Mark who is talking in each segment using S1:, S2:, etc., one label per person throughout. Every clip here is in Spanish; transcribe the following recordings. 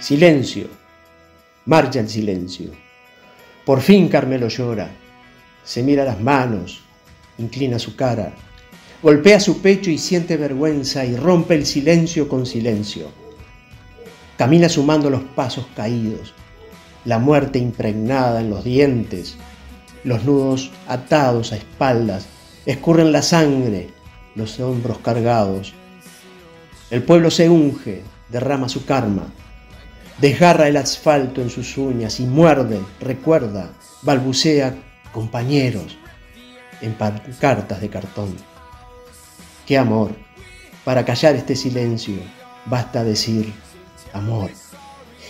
S1: Silencio, marcha el silencio. Por fin Carmelo llora, se mira las manos, inclina su cara, golpea su pecho y siente vergüenza y rompe el silencio con silencio. Camina sumando los pasos caídos, la muerte impregnada en los dientes, los nudos atados a espaldas, escurren la sangre, los hombros cargados. El pueblo se unge, derrama su karma, desgarra el asfalto en sus uñas y muerde, recuerda, balbucea compañeros en pancartas de cartón. ¡Qué amor! Para callar este silencio basta decir amor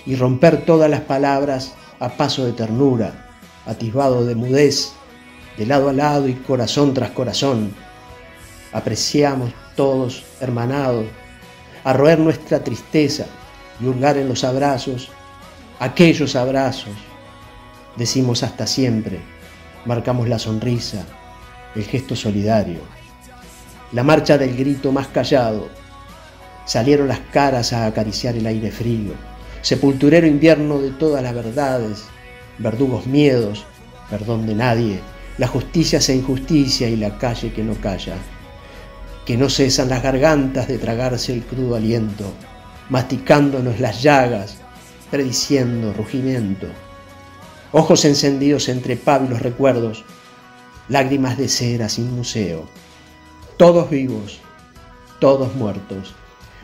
S1: y romper todas las palabras a paso de ternura, atisbado de mudez, de lado a lado y corazón tras corazón. Apreciamos todos hermanados a roer nuestra tristeza y hurgar en los abrazos, aquellos abrazos. Decimos hasta siempre, marcamos la sonrisa, el gesto solidario, la marcha del grito más callado. Salieron las caras a acariciar el aire frío, sepulturero invierno de todas las verdades, verdugos miedos, perdón de nadie, la justicia se injusticia y la calle que no calla, que no cesan las gargantas de tragarse el crudo aliento, masticándonos las llagas, prediciendo rugimiento. Ojos encendidos entre pábilos recuerdos, lágrimas de cera sin museo. Todos vivos, todos muertos.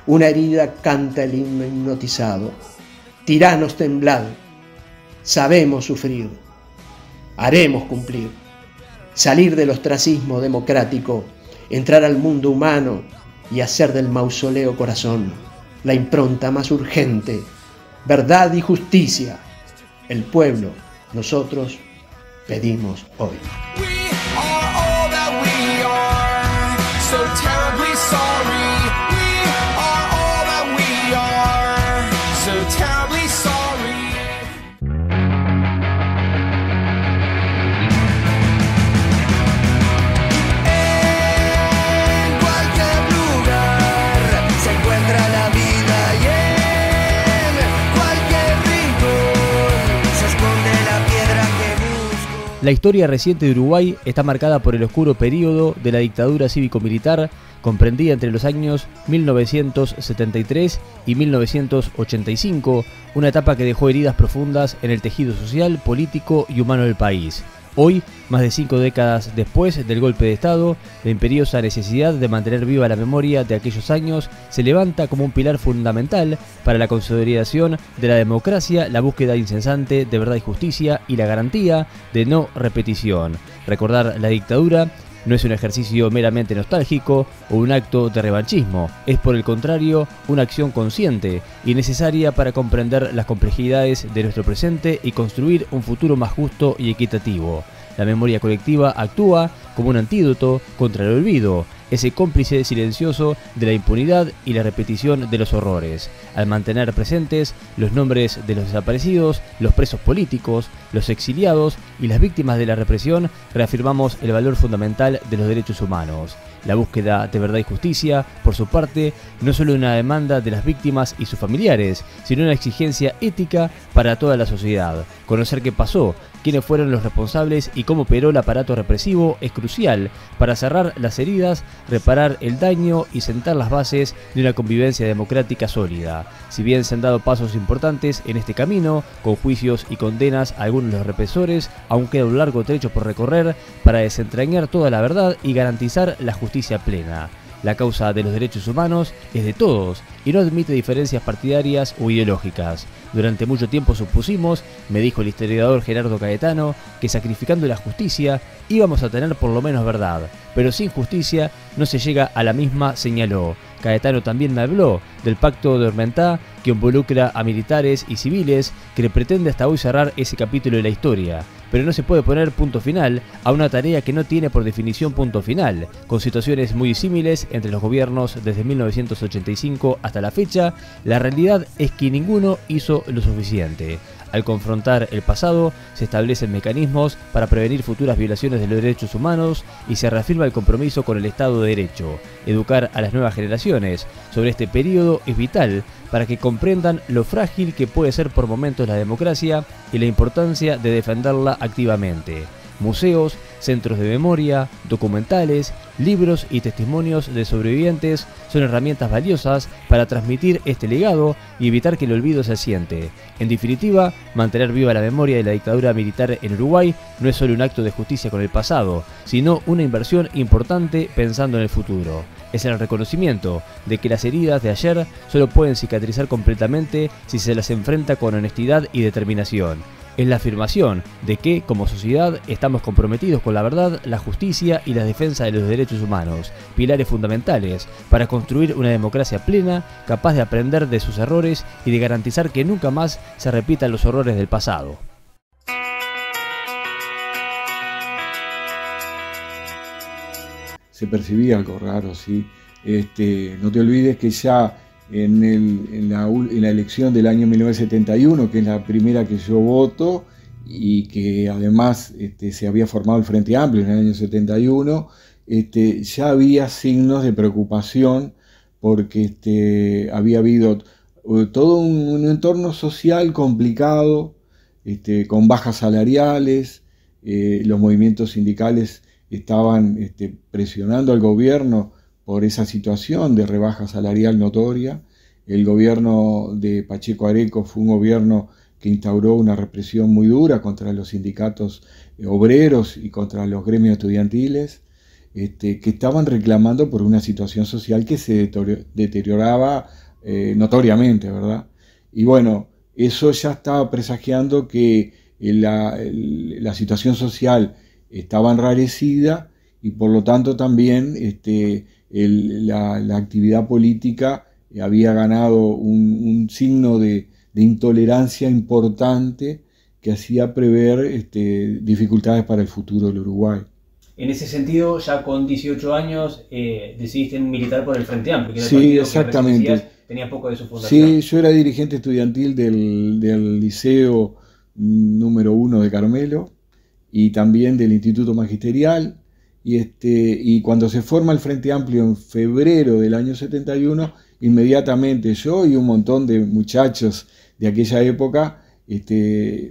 S1: Una herida canta el himno hipnotizado. Tiranos temblad, sabemos sufrir, haremos cumplir. Salir del ostracismo democrático, entrar al mundo humano y hacer del mausoleo corazón la impronta más urgente, verdad y justicia. El pueblo, nosotros, pedimos hoy.
S2: La historia reciente de Uruguay está marcada por el oscuro período de la dictadura cívico-militar, comprendida entre los años 1973 y 1985, una etapa que dejó heridas profundas en el tejido social, político y humano del país. Hoy, más de 5 décadas después del golpe de Estado, la imperiosa necesidad de mantener viva la memoria de aquellos años se levanta como un pilar fundamental para la consolidación de la democracia, la búsqueda incesante de verdad y justicia y la garantía de no repetición. Recordar la dictadura no es un ejercicio meramente nostálgico o un acto de revanchismo, es por el contrario una acción consciente y necesaria para comprender las complejidades de nuestro presente y construir un futuro más justo y equitativo. La memoria colectiva actúa como un antídoto contra el olvido, ese cómplice silencioso de la impunidad y la repetición de los horrores. Al mantener presentes los nombres de los desaparecidos, los presos políticos, los exiliados y las víctimas de la represión, reafirmamos el valor fundamental de los derechos humanos. La búsqueda de verdad y justicia, por su parte, no es solo una demanda de las víctimas y sus familiares, sino una exigencia ética para toda la sociedad. Conocer qué pasó, quiénes fueron los responsables y cómo operó el aparato represivo es crucial para cerrar las heridas, reparar el daño y sentar las bases de una convivencia democrática sólida. Si bien se han dado pasos importantes en este camino, con juicios y condenas a algunos de los represores, aún queda un largo trecho por recorrer para desentrañar toda la verdad y garantizar la justicia plena. La causa de los derechos humanos es de todos y no admite diferencias partidarias o ideológicas. Durante mucho tiempo supusimos, me dijo el historiador Gerardo Caetano, que sacrificando la justicia íbamos a tener por lo menos verdad, pero sin justicia no se llega a la misma, señaló. Caetano también me habló del pacto de Ormentá, que involucra a militares y civiles, que pretende hasta hoy cerrar ese capítulo de la historia. Pero no se puede poner punto final a una tarea que no tiene por definición punto final, con situaciones muy disímiles entre los gobiernos desde 1985 hasta la fecha. La realidad es que ninguno hizo lo suficiente. Al confrontar el pasado, se establecen mecanismos para prevenir futuras violaciones de los derechos humanos y se reafirma el compromiso con el Estado de Derecho. Educar a las nuevas generaciones sobre este periodo es vital para que comprendan lo frágil que puede ser por momentos la democracia y la importancia de defenderla activamente. Museos, centros de memoria, documentales, libros y testimonios de sobrevivientes son herramientas valiosas para transmitir este legado y evitar que el olvido se asiente. En definitiva, mantener viva la memoria de la dictadura militar en Uruguay no es solo un acto de justicia con el pasado, sino una inversión importante pensando en el futuro. Es el reconocimiento de que las heridas de ayer solo pueden cicatrizar completamente si se las enfrenta con honestidad y determinación. Es la afirmación de que, como sociedad, estamos comprometidos con la verdad, la justicia y la defensa de los derechos humanos, pilares fundamentales para construir una democracia plena, capaz de aprender de sus errores y de garantizar que nunca más se repitan los horrores del pasado.
S3: Se percibía algo raro, sí. No te olvides que ya en la elección del año 1971, que es la primera que yo voto, y que además se había formado el Frente Amplio en el año 71, ya había signos de preocupación porque había habido todo un entorno social complicado, con bajas salariales, los movimientos sindicales estaban presionando al gobierno por esa situación de rebaja salarial notoria. El gobierno de Pacheco Areco fue un gobierno que instauró una represión muy dura contra los sindicatos obreros y contra los gremios estudiantiles, que estaban reclamando por una situación social que se deterioraba notoriamente, ¿verdad? Y bueno, eso ya estaba presagiando que la situación social estaba enrarecida y por lo tanto también la actividad política había ganado un signo de intolerancia importante que hacía prever dificultades para el futuro del Uruguay.
S2: En ese sentido, ya con 18 años decidiste militar por el Frente Amplio, que era el
S3: sí,
S2: partido
S3: exactamente.
S2: que decías, tenía poco de su fundación.
S3: Sí, yo era dirigente estudiantil del Liceo número 1 de Carmelo y también del Instituto Magisterial. Y cuando se forma el Frente Amplio en febrero del año 71, inmediatamente yo y un montón de muchachos de aquella época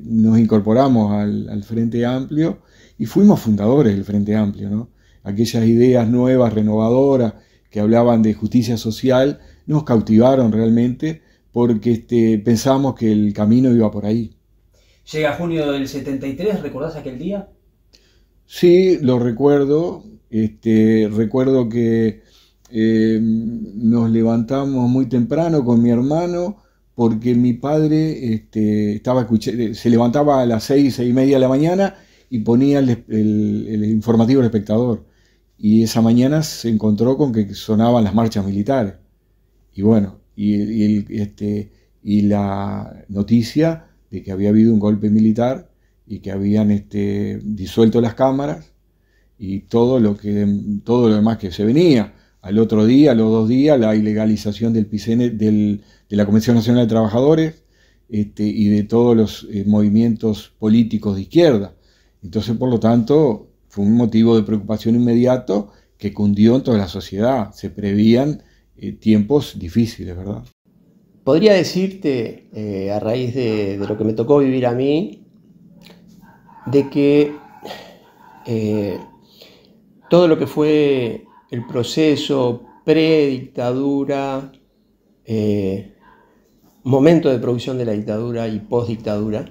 S3: nos incorporamos al Frente Amplio y fuimos fundadores del Frente Amplio, ¿no? Aquellas ideas nuevas, renovadoras, que hablaban de justicia social, nos cautivaron realmente porque pensábamos que el camino iba por ahí.
S2: Llega junio del 73, ¿recordás aquel día?
S3: Sí, lo recuerdo. Recuerdo que nos levantamos muy temprano con mi hermano porque mi padre se levantaba a las 6:30 de la mañana y ponía el informativo del Espectador. Y esa mañana se encontró con que sonaban las marchas militares. Y bueno, y la noticia de que había habido un golpe militar y que habían disuelto las cámaras y todo lo demás que se venía. Al otro día, a los 2 días, la ilegalización del PICN, de la Convención Nacional de Trabajadores y de todos los movimientos políticos de izquierda. Entonces, por lo tanto, fue un motivo de preocupación inmediato que cundió en toda la sociedad. Se prevían tiempos difíciles, ¿verdad?
S1: Podría decirte, a raíz de lo que me tocó vivir a mí, de que todo lo que fue el proceso pre-dictadura, momento de producción de la dictadura y post-dictadura,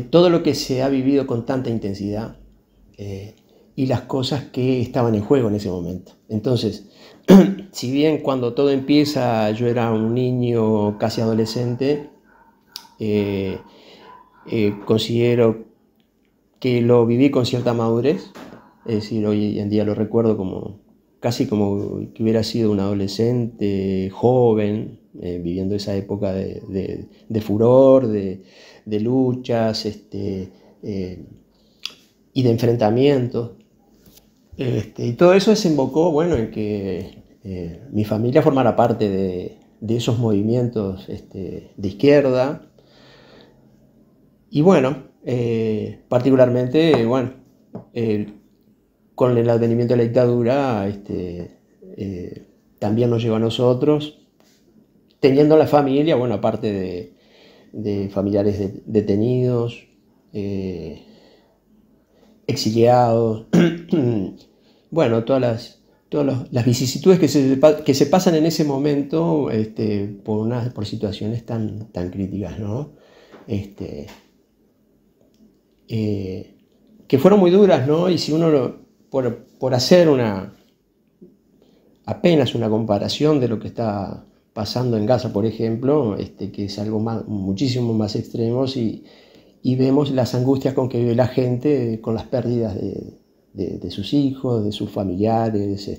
S1: todo lo que se ha vivido con tanta intensidad y las cosas que estaban en juego en ese momento. Entonces, si bien cuando todo empieza yo era un niño casi adolescente, considero que lo viví con cierta madurez, es decir, hoy en día lo recuerdo casi como que hubiera sido un adolescente joven, viviendo esa época de furor, de luchas y de enfrentamientos. Y todo eso desembocó, bueno, en que mi familia formara parte de esos movimientos de izquierda. Y bueno, particularmente, bueno, con el advenimiento de la dictadura, también nos llegó a nosotros, teniendo la familia, bueno, aparte de familiares detenidos, exiliados, bueno, todas las vicisitudes que se pasan en ese momento por situaciones tan críticas, ¿no? Que fueron muy duras, ¿no? Y si uno, por hacer apenas una comparación de lo que está pasando en Gaza, por ejemplo, que es algo muchísimo más extremo, y vemos las angustias con que vive la gente con las pérdidas de sus hijos, de sus familiares,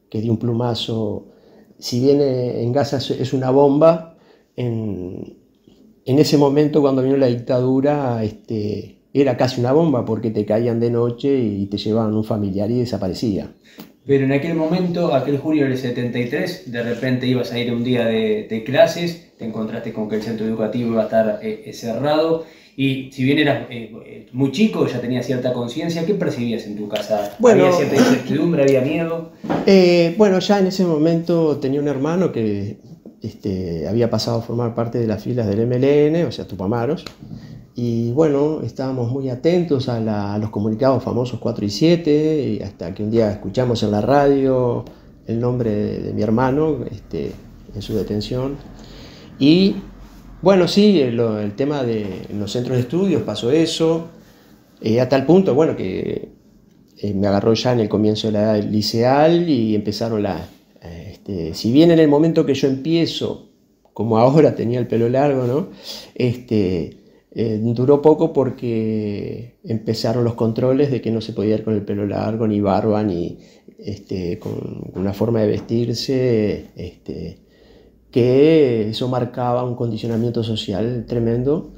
S1: que de un plumazo, si bien en Gaza es una bomba, en ese momento cuando vino la dictadura era casi una bomba, porque te caían de noche y te llevaban un familiar y desaparecía.
S2: Pero en aquel momento, aquel julio del 73, de repente ibas a ir un día de clases, te encontraste con que el centro educativo iba a estar cerrado, y si bien eras muy chico, ya tenías cierta conciencia, ¿qué percibías en tu casa?
S1: Bueno,
S2: ¿Había cierta incertidumbre, había miedo?
S1: Bueno, ya en ese momento tenía un hermano que había pasado a formar parte de las filas del MLN, o sea, Tupamaros, y bueno, estábamos muy atentos a los comunicados famosos 4 y 7, y hasta que un día escuchamos en la radio el nombre de mi hermano en su detención. Y bueno, sí, el tema de los centros de estudios pasó eso, a tal punto, bueno, que me agarró ya en el comienzo de la edad liceal y empezaron si bien en el momento que yo empiezo, como ahora tenía el pelo largo, ¿no? Duró poco porque empezaron los controles de que no se podía ir con el pelo largo, ni barba, ni con una forma de vestirse, que eso marcaba un condicionamiento social tremendo.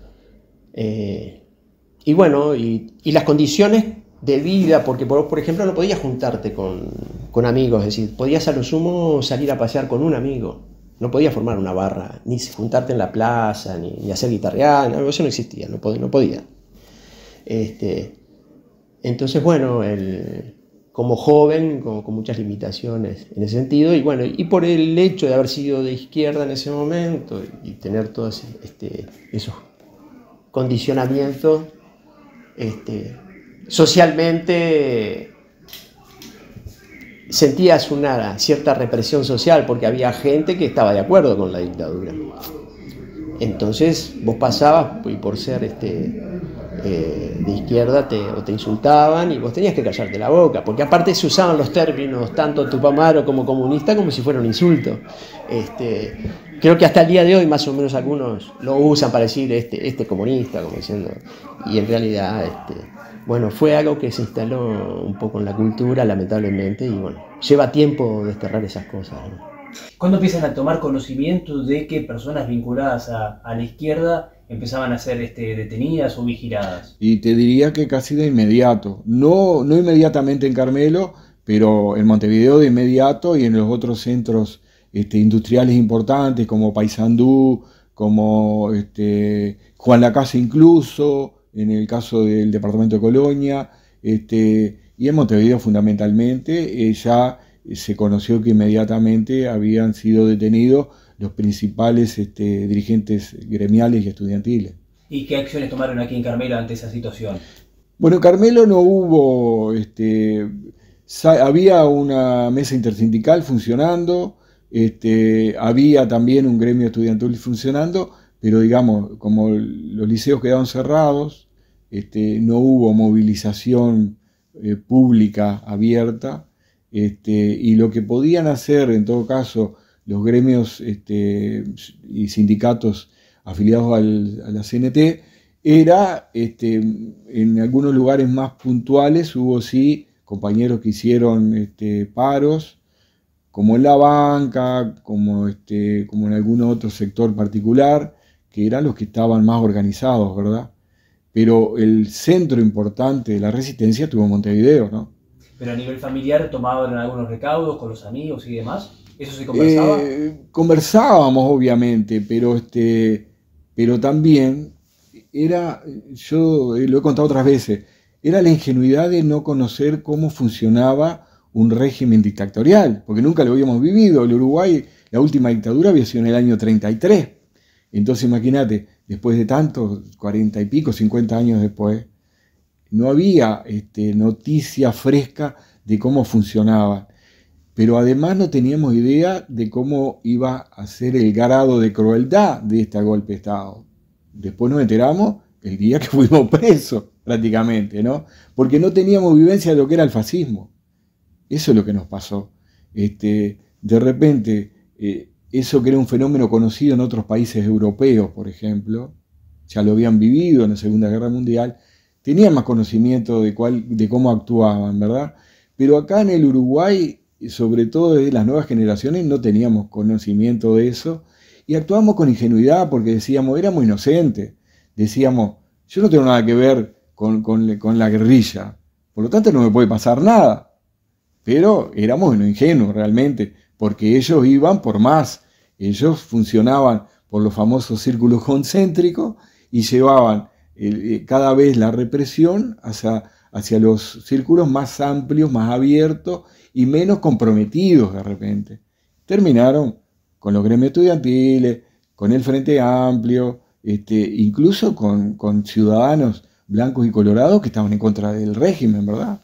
S1: Y bueno, y las condiciones de vida, porque por ejemplo no podías juntarte con amigos, es decir, podías a lo sumo salir a pasear con un amigo. No podías formar una barra, ni juntarte en la plaza, ni hacer guitarrear, eso no existía, no podía. Entonces, bueno, como joven, con muchas limitaciones en ese sentido, y bueno, y por el hecho de haber sido de izquierda en ese momento y tener todos esos condicionamientos, socialmente sentías una cierta represión social porque había gente que estaba de acuerdo con la dictadura. Entonces vos pasabas y por ser de izquierda te insultaban y vos tenías que callarte la boca, porque aparte se usaban los términos tanto tupamaro como comunista como si fuera un insulto. Creo que hasta el día de hoy más o menos algunos lo usan para decir comunista, como diciendo, y en realidad bueno, fue algo que se instaló un poco en la cultura, lamentablemente, y bueno, lleva tiempo desterrar esas cosas, ¿no?
S2: ¿Cuándo empiezan a tomar conocimiento de que personas vinculadas a la izquierda empezaban a ser detenidas o vigiladas?
S3: Y te diría que casi de inmediato, no inmediatamente en Carmelo, pero en Montevideo de inmediato y en los otros centros industriales importantes como Paysandú, como Juan Lacase incluso, en el caso del departamento de Colonia, y en Montevideo fundamentalmente, ya se conoció que inmediatamente habían sido detenidos los principales dirigentes gremiales y estudiantiles.
S2: ¿Y qué acciones tomaron aquí en Carmelo ante esa situación?
S3: Bueno, en Carmelo no hubo, había una mesa intersindical funcionando, había también un gremio estudiantil funcionando, pero digamos, como los liceos quedaron cerrados, no hubo movilización pública abierta, y lo que podían hacer en todo caso los gremios y sindicatos afiliados a la CNT era, en algunos lugares más puntuales hubo sí compañeros que hicieron paros, como en la banca, como en algún otro sector particular, que eran los que estaban más organizados, ¿verdad? Pero el centro importante de la resistencia estuvo en Montevideo, ¿no?
S2: Pero a nivel familiar tomaban algunos recaudos con los amigos y demás. ¿Eso se conversaba?
S3: Conversábamos, obviamente, pero también era, yo lo he contado otras veces, era la ingenuidad de no conocer cómo funcionaba un régimen dictatorial, porque nunca lo habíamos vivido. El Uruguay, la última dictadura había sido en el año 33. Entonces imagínate, después de tantos, 40 y pico, 50 años después, no había noticia fresca de cómo funcionaba. Pero además no teníamos idea de cómo iba a ser el grado de crueldad de este golpe de Estado. Después nos enteramos el día que fuimos presos, prácticamente, ¿no? Porque no teníamos vivencia de lo que era el fascismo. Eso es lo que nos pasó. De repente, eso que era un fenómeno conocido en otros países europeos, por ejemplo, ya lo habían vivido en la Segunda Guerra Mundial, tenían más conocimiento de cómo actuaban, ¿verdad? Pero acá en el Uruguay, sobre todo de las nuevas generaciones, no teníamos conocimiento de eso y actuábamos con ingenuidad porque decíamos, éramos inocentes, decíamos, yo no tengo nada que ver con la guerrilla, por lo tanto no me puede pasar nada, pero éramos ingenuos realmente, porque ellos iban por más, ellos funcionaban por los famosos círculos concéntricos y llevaban cada vez la represión hacia los círculos más amplios, más abiertos y menos comprometidos de repente. Terminaron con los gremios estudiantiles, con el Frente Amplio, incluso con ciudadanos blancos y colorados que estaban en contra del régimen, ¿verdad?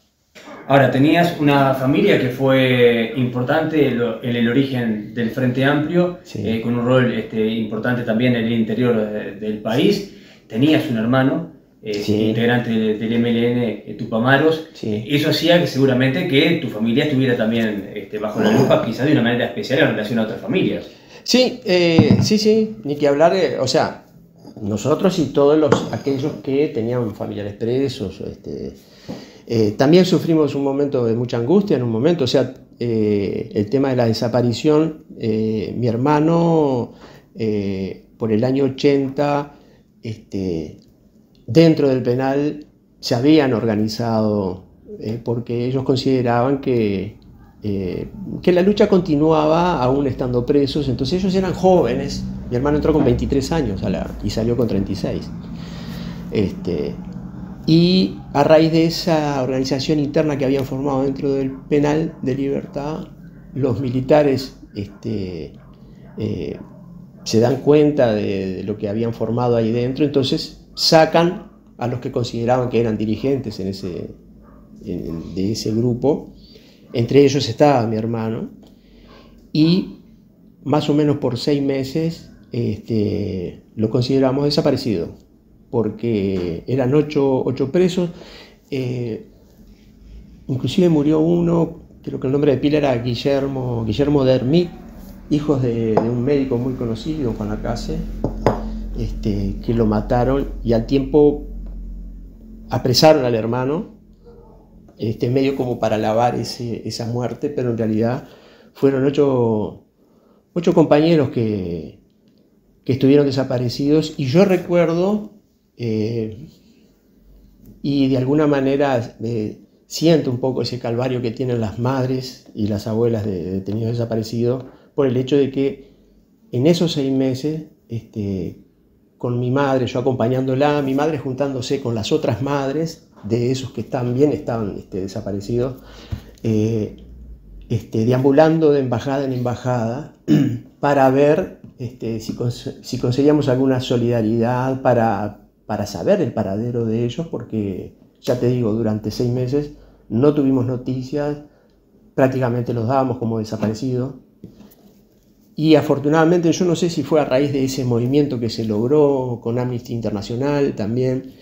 S2: Ahora, tenías una familia que fue importante en el origen del Frente Amplio,
S1: Sí.
S2: con un rol importante también en el interior del país. Tenías un hermano,
S1: Sí.
S2: integrante del MLN, Tupamaros.
S1: Sí.
S2: Eso hacía que seguramente que tu familia estuviera también bajo la lupa, quizás de una manera especial en relación a otras familias.
S1: Sí, sí, ni que hablar, o sea, nosotros y todos aquellos que tenían familiares presos, también sufrimos un momento de mucha angustia en un momento, o sea, el tema de la desaparición, mi hermano por el año 80, dentro del penal se habían organizado porque ellos consideraban que la lucha continuaba aún estando presos, entonces ellos eran jóvenes, mi hermano entró con 23 años y salió con 36. Y a raíz de esa organización interna que habían formado dentro del penal de Libertad, los militares se dan cuenta de lo que habían formado ahí dentro, entonces sacan a los que consideraban que eran dirigentes de ese grupo. Entre ellos estaba mi hermano, y más o menos por 6 meses lo consideramos desaparecido, porque eran 8 presos, inclusive murió uno, creo que el nombre de pila era Guillermo Dermit, hijos de un médico muy conocido, Juan Lacase, que lo mataron y al tiempo apresaron al hermano, medio como para lavar esa muerte, pero en realidad fueron 8 compañeros que estuvieron desaparecidos, y yo recuerdo, y de alguna manera siento un poco ese calvario que tienen las madres y las abuelas de detenidos desaparecidos, por el hecho de que en esos 6 meses, con mi madre, yo acompañándola, mi madre juntándose con las otras madres de esos que también estaban desaparecidos, deambulando de embajada en embajada para ver si conseguíamos alguna solidaridad para saber el paradero de ellos, porque ya te digo, durante 6 meses no tuvimos noticias, prácticamente los dábamos como desaparecidos. Y afortunadamente, yo no sé si fue a raíz de ese movimiento que se logró con Amnesty Internacional también,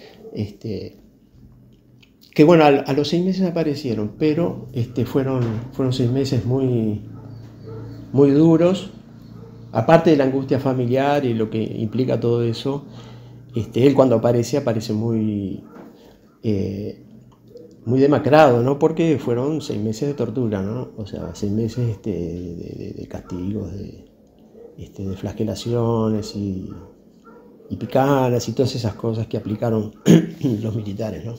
S1: que bueno, a los 6 meses aparecieron, pero fueron 6 meses muy, muy duros, aparte de la angustia familiar y lo que implica todo eso. Él cuando aparece muy, muy demacrado, ¿no? Porque fueron 6 meses de tortura, ¿no? O sea, 6 meses de castigos, de flagelaciones y picanas y todas esas cosas que aplicaron los militares, ¿no?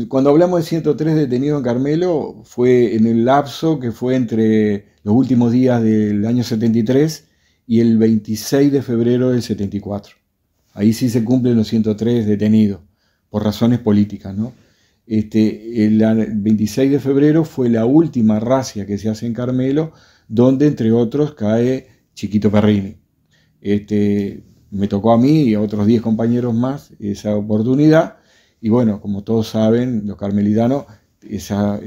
S3: Cuando hablamos de 103 detenidos en Carmelo, fue en el lapso que fue entre los últimos días del año 73 y el 26 de febrero del 74. Ahí sí se cumplen los 103 detenidos, por razones políticas, ¿no? El 26 de febrero fue la última razzia que se hace en Carmelo, donde entre otros cae Chiquito Perrini. Me tocó a mí y a otros 10 compañeros más esa oportunidad. Y bueno, como todos saben, los carmelitanos, esas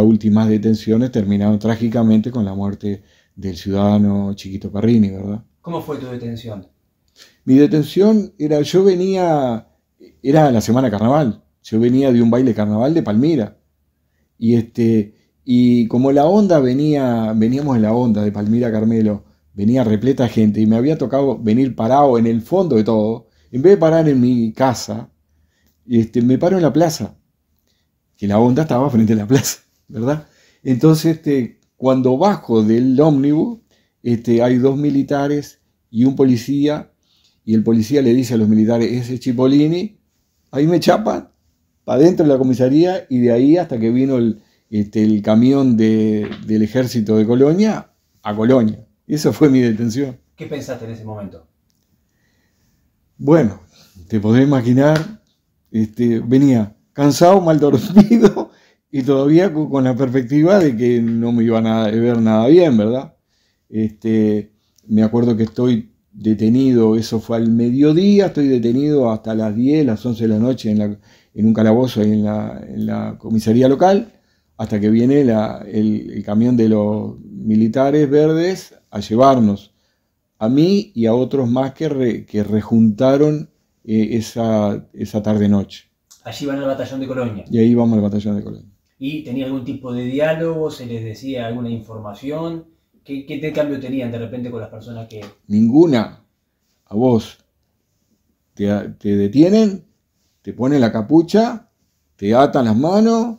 S3: últimas detenciones terminaron trágicamente con la muerte del ciudadano Chiquito Perrini, ¿verdad?
S2: ¿Cómo fue tu detención?
S3: Mi detención era la semana de carnaval. Yo venía de un baile carnaval de Palmira. Y como la onda veníamos en la onda de Palmira a Carmelo, venía repleta de gente y me había tocado venir parado en el fondo de todo. En vez de parar en mi casa, me paro en la plaza, que la onda estaba frente a la plaza, ¿verdad? Entonces, cuando bajo del ómnibus, hay 2 militares y un policía, y el policía le dice a los militares, ese es Cipollini, ahí me chapan, para adentro de la comisaría, y de ahí hasta que vino el camión del ejército de Colonia, a Colonia. Esa fue mi detención.
S2: ¿Qué pensaste en ese momento?
S3: Bueno, te podés imaginar, venía cansado, mal dormido y todavía con la perspectiva de que no me iban a ver nada bien, ¿verdad? Me acuerdo que estoy detenido, eso fue al mediodía, estoy detenido hasta las 10, las 11 de la noche en un calabozo ahí en la comisaría local, hasta que viene el camión de los militares verdes a llevarnos a mí y a otros más que rejuntaron esa tarde-noche.
S2: Allí van al batallón de Colonia.
S3: Y ahí vamos al batallón de Colonia.
S2: ¿Y tenía algún tipo de diálogo? ¿Se les decía alguna información? ¿Qué cambio tenían de repente con las personas que...?
S3: Ninguna. A vos te detienen, te ponen la capucha, te atan las manos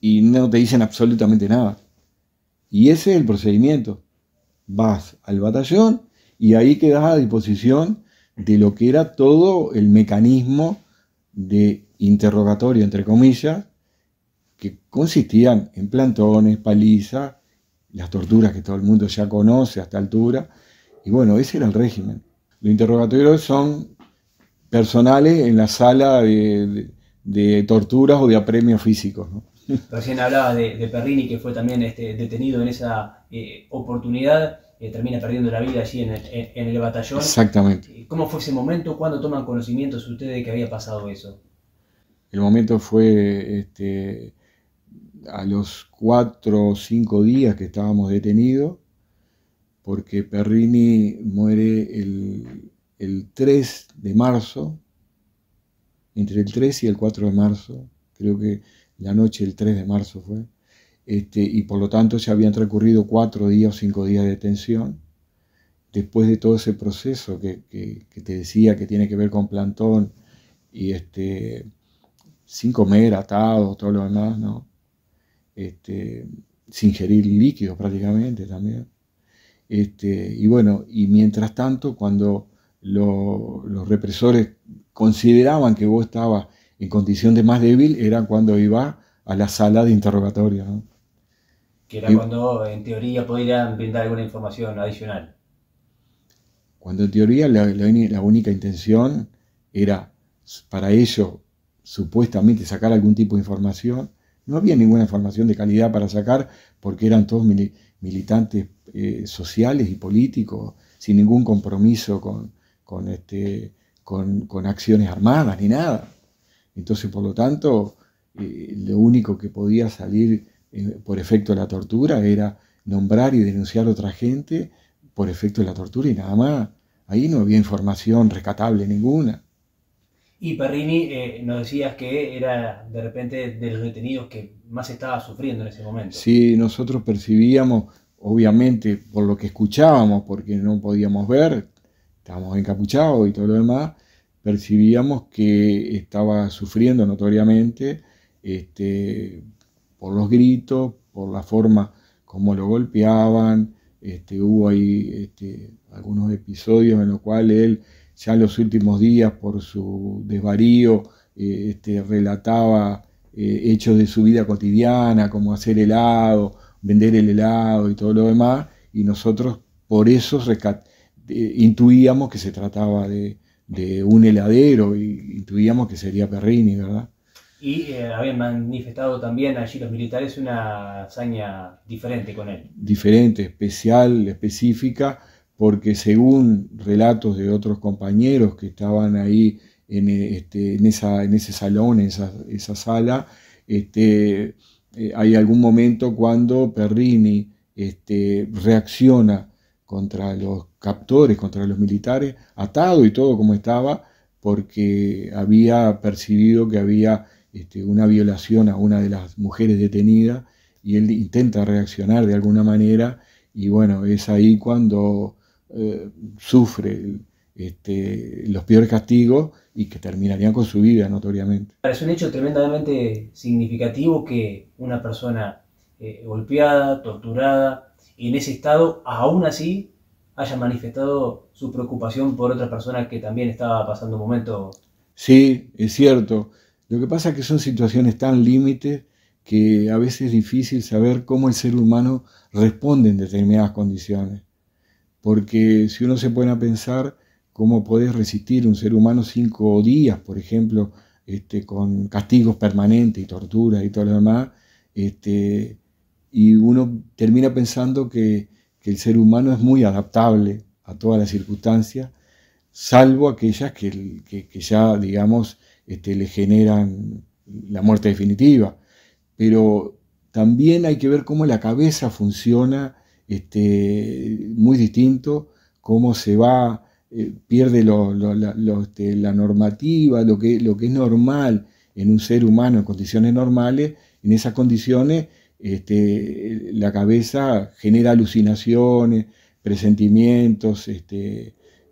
S3: y no te dicen absolutamente nada. Y ese es el procedimiento. Vas al batallón y ahí quedás a disposición de lo que era todo el mecanismo de interrogatorio, entre comillas, que consistían en plantones, palizas, las torturas que todo el mundo ya conoce a esta altura. Y bueno, ese era el régimen. Los interrogatorios son personales en la sala de torturas o de apremios físicos, ¿no?
S2: Recién hablabas de Perrini, que fue también detenido en esa oportunidad, termina perdiendo la vida allí en el batallón.
S3: Exactamente.
S2: ¿Cómo fue ese momento? ¿Cuándo toman conocimientos ustedes de que había pasado eso?
S3: El momento fue a los 4 o 5 días que estábamos detenidos, porque Perrini muere el 3 de marzo, entre el 3 y el 4 de marzo, creo que la noche del 3 de marzo fue, y por lo tanto ya habían transcurrido 4 días o 5 días de detención. Después de todo ese proceso que te decía que tiene que ver con plantón y sin comer, atado, todo lo demás, ¿no? Sin ingerir líquidos prácticamente también. Y bueno, y mientras tanto, cuando los represores consideraban que vos estabas en condición de más débil, era cuando iba a la sala de interrogatorio, ¿no?
S2: Que era cuando en teoría podrían brindar alguna información adicional.
S3: Cuando en teoría la única intención era para ellos supuestamente sacar algún tipo de información. No había ninguna información de calidad para sacar porque eran todos militantes sociales y políticos sin ningún compromiso con acciones armadas ni nada. Entonces, por lo tanto, lo único que podía salir por efecto de la tortura era nombrar y denunciar a otra gente por efecto de la tortura y nada más. Ahí no había información rescatable ninguna.
S2: Y Perrini, nos decías que era de repente de los detenidos que más estaba sufriendo en ese momento.
S3: Sí, nosotros percibíamos, obviamente por lo que escuchábamos, porque no podíamos ver, estábamos encapuchados y todo lo demás, percibíamos que estaba sufriendo notoriamente por los gritos, por la forma como lo golpeaban. Hubo ahí algunos episodios en los cuales él, ya en los últimos días, por su desvarío, relataba hechos de su vida cotidiana, como hacer helado, vender el helado y todo lo demás, y nosotros por eso intuíamos que se trataba de un heladero, y intuíamos que sería Perrini, ¿verdad?
S2: Y habían manifestado también allí los militares una hazaña diferente con él.
S3: Diferente, especial, específica, porque según relatos de otros compañeros que estaban ahí en ese salón, en esa sala, hay algún momento cuando Perrini reacciona contra los captores, contra los militares, atado y todo como estaba, porque había percibido que había una violación a una de las mujeres detenidas, y él intenta reaccionar de alguna manera, y bueno, es ahí cuando sufre los peores castigos, y que terminarían con su vida, notoriamente.
S2: Es un hecho tremendamente significativo que una persona golpeada, torturada, y en ese estado, aún así, haya manifestado su preocupación por otra persona que también estaba pasando un momento.
S3: Sí, es cierto. Lo que pasa es que son situaciones tan límites que a veces es difícil saber cómo el ser humano responde en determinadas condiciones. Porque si uno se pone a pensar cómo podés resistir un ser humano 5 días, por ejemplo, con castigos permanentes y tortura y todo lo demás, y uno termina pensando que el ser humano es muy adaptable a todas las circunstancias, salvo aquellas que ya, digamos, le generan la muerte definitiva. Pero también hay que ver cómo la cabeza funciona muy distinto, cómo se va, pierde la normativa, lo que es normal en un ser humano en condiciones normales. En esas condiciones la cabeza genera alucinaciones, presentimientos,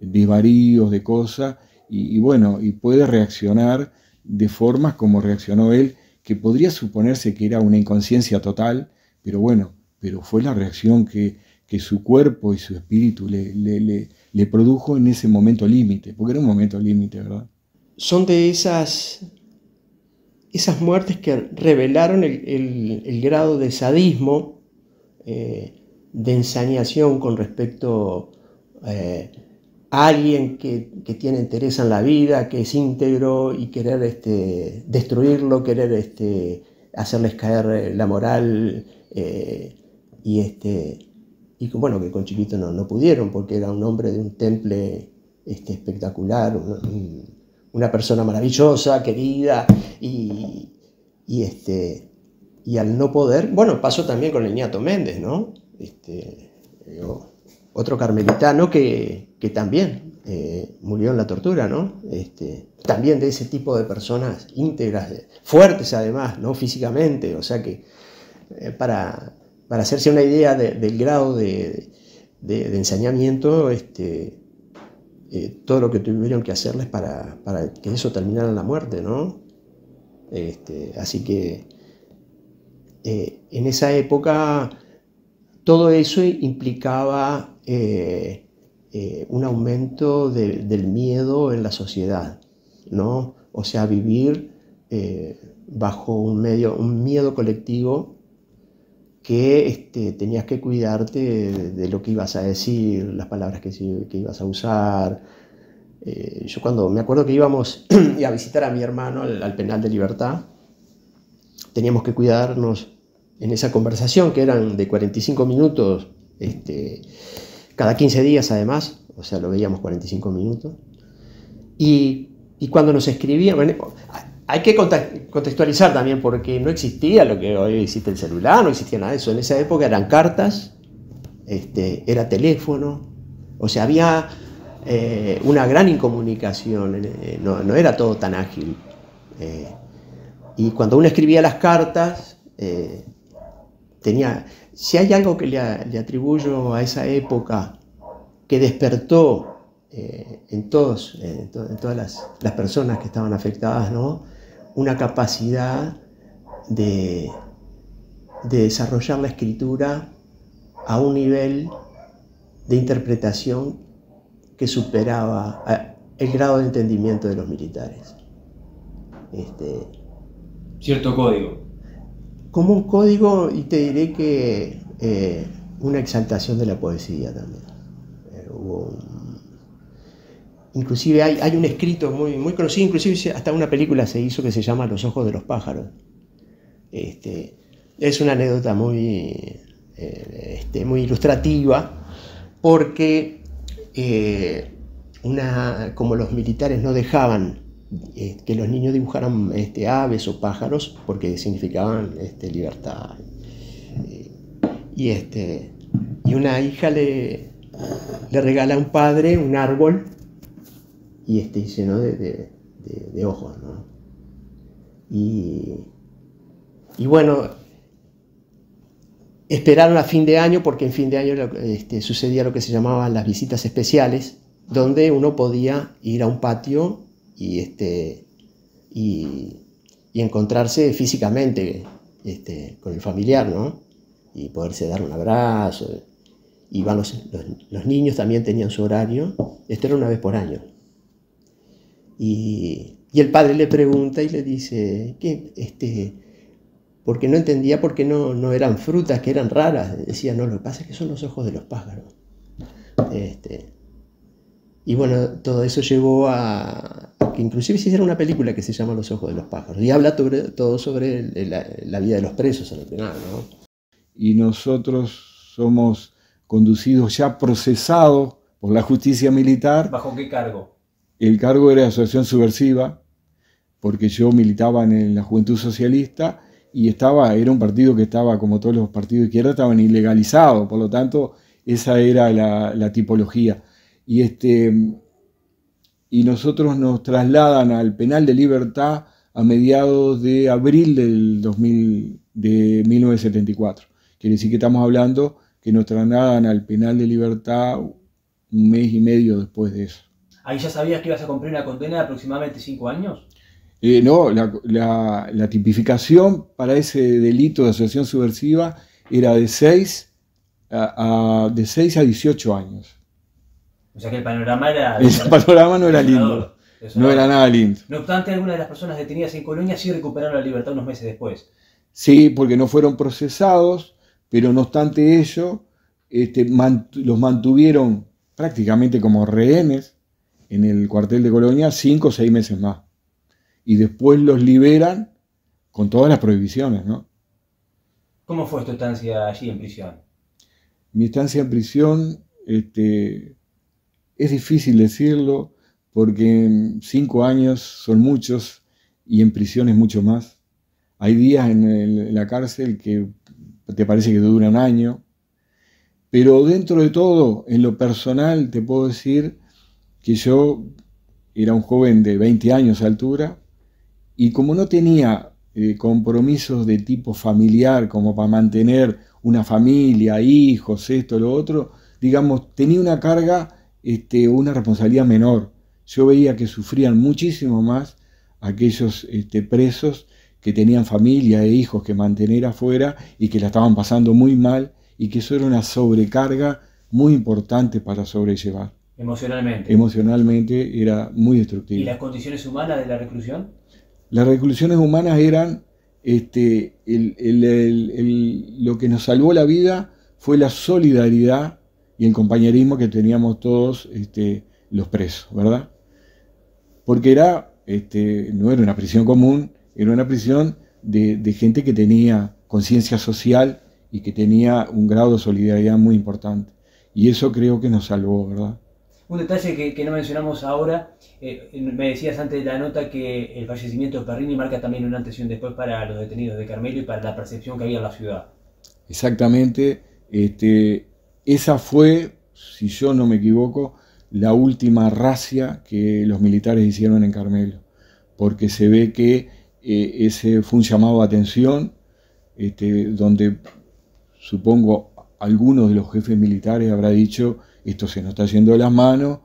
S3: desvaríos de cosas, y bueno, y puede reaccionar de formas como reaccionó él, que podría suponerse que era una inconsciencia total, pero bueno, pero fue la reacción que su cuerpo y su espíritu le produjo en ese momento límite, porque era un momento límite, ¿verdad?
S1: Son de esas muertes que revelaron el grado de sadismo, de ensañación con respecto a alguien que tiene interés en la vida, que es íntegro, y querer destruirlo, querer hacerles caer la moral, y bueno, que con Chiquito no pudieron, porque era un hombre de un temple espectacular, una persona maravillosa, querida, y al no poder, bueno, pasó también con el Ñato Méndez, ¿no? Otro carmelitano que también murió en la tortura, ¿no? También de ese tipo de personas íntegras, fuertes además, ¿no? Físicamente, o sea que para hacerse una idea del grado de ensañamiento, todo lo que tuvieron que hacerles para que eso terminara en la muerte, ¿no? Así que en esa época todo eso implicaba un aumento del miedo en la sociedad, ¿no? O sea, vivir bajo un miedo colectivo, que tenías que cuidarte de lo que ibas a decir, las palabras que ibas a usar. Yo cuando me acuerdo que íbamos a visitar a mi hermano al penal de Libertad, teníamos que cuidarnos en esa conversación, que eran de 45 minutos, cada 15 días además, o sea, lo veíamos 45 minutos. Y cuando nos escribían, bueno, hay que contextualizar también, porque no existía lo que hoy existe el celular, no existía nada de eso. En esa época eran cartas, era teléfono, o sea, había una gran incomunicación, no era todo tan ágil. Y cuando uno escribía las cartas, si hay algo que le atribuyo a esa época que despertó en todas las personas que estaban afectadas, ¿no? Una capacidad de desarrollar la escritura a un nivel de interpretación que superaba el grado de entendimiento de los militares.
S2: Cierto código.
S1: Como un código, y te diré que una exaltación de la poesía también. Inclusive hay un escrito muy conocido, inclusive hasta una película se hizo que se llama Los ojos de los pájaros. Es una anécdota muy ilustrativa, porque como los militares no dejaban que los niños dibujaran aves o pájaros, porque significaban libertad. Y una hija le regala a un padre un árbol y lleno de ojos, ¿no? Y bueno, esperaron a fin de año, porque en fin de año sucedía lo que se llamaban las visitas especiales, donde uno podía ir a un patio y encontrarse físicamente con el familiar, ¿no? Y poderse dar un abrazo. Iban los niños también tenían su horario. Esto era una vez por año. Y el padre le pregunta y le dice, porque no entendía por qué no eran frutas, que eran raras. Decía, no, lo que pasa es que son los ojos de los pájaros. Y bueno, todo eso llevó a que inclusive se hiciera una película que se llama Los ojos de los pájaros. Y habla todo sobre la vida de los presos en el penal, ¿no?
S3: Y nosotros somos conducidos, ya procesados por la justicia militar.
S2: ¿Bajo qué cargo?
S3: El cargo era de asociación subversiva, porque yo militaba en la Juventud Socialista y era un partido que estaba, como todos los partidos de izquierda, estaban ilegalizados, por lo tanto, esa era la tipología. Y nosotros nos trasladan al penal de Libertad a mediados de abril de 1974. Quiere decir que estamos hablando que nos trasladan al penal de Libertad un mes y medio después de eso.
S2: ¿Ahí ya sabías que ibas a cumplir una condena de aproximadamente 5 años?
S3: No, la tipificación para ese delito de asociación subversiva era de 6 a 18 años.
S2: O sea que el panorama era...
S3: El panorama no era lindo. No era nada lindo.
S2: No obstante, algunas de las personas detenidas en Colonia sí recuperaron la libertad unos meses después.
S3: Sí, porque no fueron procesados, pero no obstante ello, los mantuvieron prácticamente como rehenes en el cuartel de Colonia 5 o 6 meses más. Y después los liberan con todas las prohibiciones, ¿no?
S2: ¿Cómo fue tu estancia allí en prisión?
S3: Mi estancia en prisión, es difícil decirlo, porque 5 años son muchos y en prisión es mucho más. Hay días en la cárcel que te parece que dura un año, pero dentro de todo, en lo personal, te puedo decir que yo era un joven de 20 años de altura y como no tenía compromisos de tipo familiar, como para mantener una familia, hijos, esto, lo otro, digamos, tenía una carga, una responsabilidad menor. Yo veía que sufrían muchísimo más aquellos presos que tenían familia e hijos que mantener afuera y que la estaban pasando muy mal y que eso era una sobrecarga muy importante para sobrellevar.
S2: Emocionalmente.
S3: Emocionalmente era muy destructivo.
S2: ¿Y las condiciones humanas de la reclusión?
S3: Las reclusiones humanas eran, lo que nos salvó la vida fue la solidaridad y el compañerismo que teníamos todos los presos, ¿verdad? Porque no era una prisión común, era una prisión de gente que tenía conciencia social y que tenía un grado de solidaridad muy importante. Y eso creo que nos salvó, ¿verdad?
S2: Un detalle que no mencionamos ahora, me decías antes de la nota que el fallecimiento de Perrini marca también un antes y un después para los detenidos de Carmelo y para la percepción que había en la ciudad.
S3: Exactamente, esa fue, si yo no me equivoco, la última racia que los militares hicieron en Carmelo, porque se ve que ese fue un llamado de atención, donde supongo algunos de los jefes militares habrá dicho, esto se nos está yendo de las manos,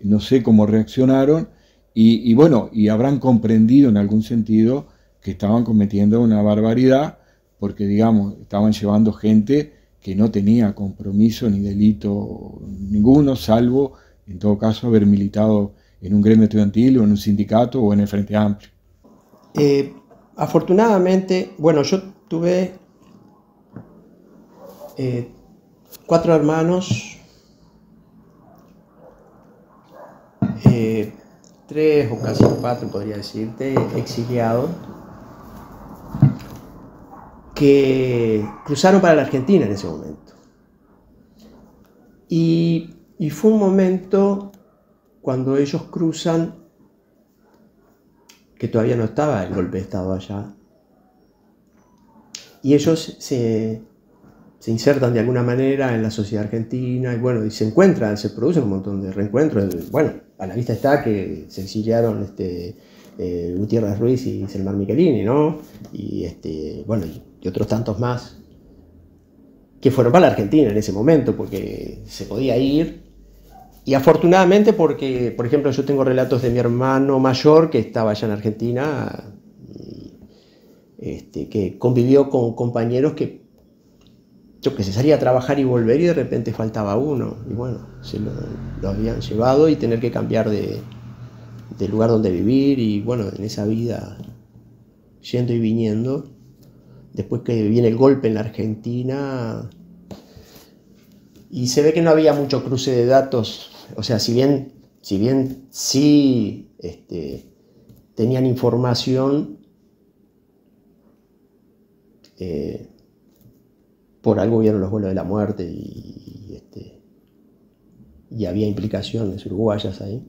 S3: no sé cómo reaccionaron, y bueno, y habrán comprendido en algún sentido que estaban cometiendo una barbaridad, porque digamos, estaban llevando gente que no tenía compromiso ni delito ninguno, salvo en todo caso haber militado en un gremio estudiantil o en un sindicato o en el Frente Amplio.
S1: Afortunadamente, bueno, yo tuve 4 hermanos, 3 o casi 4 podría decirte, exiliados, que cruzaron para la Argentina en ese momento. Y fue un momento cuando ellos cruzan, que todavía no estaba el golpe de Estado allá, y ellos se insertan de alguna manera en la sociedad argentina, y bueno, y se encuentran, se producen un montón de reencuentros. Bueno, a la vista está que se exiliaron Gutiérrez Ruiz y Selmar Michelini, ¿no? Y bueno, y otros tantos más que fueron para la Argentina en ese momento, porque se podía ir. Y afortunadamente porque, por ejemplo, yo tengo relatos de mi hermano mayor que estaba allá en Argentina, que convivió con compañeros que se salía a trabajar y volver y de repente faltaba uno. Y bueno, se lo habían llevado y tener que cambiar de lugar donde vivir. Y bueno, en esa vida, yendo y viniendo, después que viene el golpe en la Argentina, y se ve que no había mucho cruce de datos. O sea, si bien sí tenían información, por algo vieron los vuelos de la muerte y había implicaciones uruguayas ahí.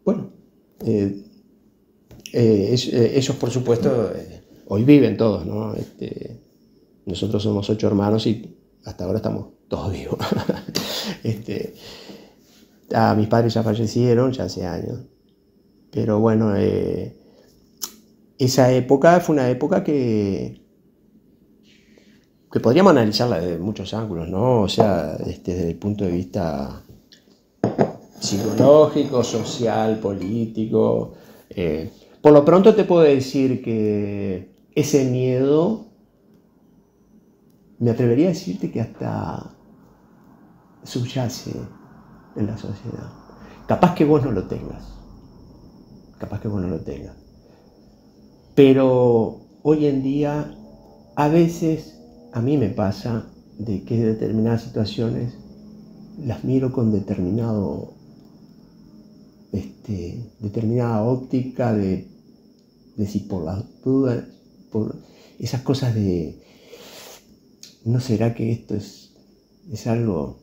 S1: Bueno, ellos por supuesto hoy viven todos, ¿no? Nosotros somos 8 hermanos y hasta ahora estamos todos vivos. Mis padres ya fallecieron, ya hace años. Pero bueno, esa época fue una época que podríamos analizarla desde muchos ángulos, ¿no? O sea, desde el punto de vista psicológico, social, político. Por lo pronto te puedo decir que ese miedo, me atrevería a decirte que hasta subyace en la sociedad. Capaz que vos no lo tengas. Pero hoy en día, a veces, a mí me pasa de que determinadas situaciones las miro con determinada óptica de si por las dudas, por esas cosas de ¿no será que esto es algo?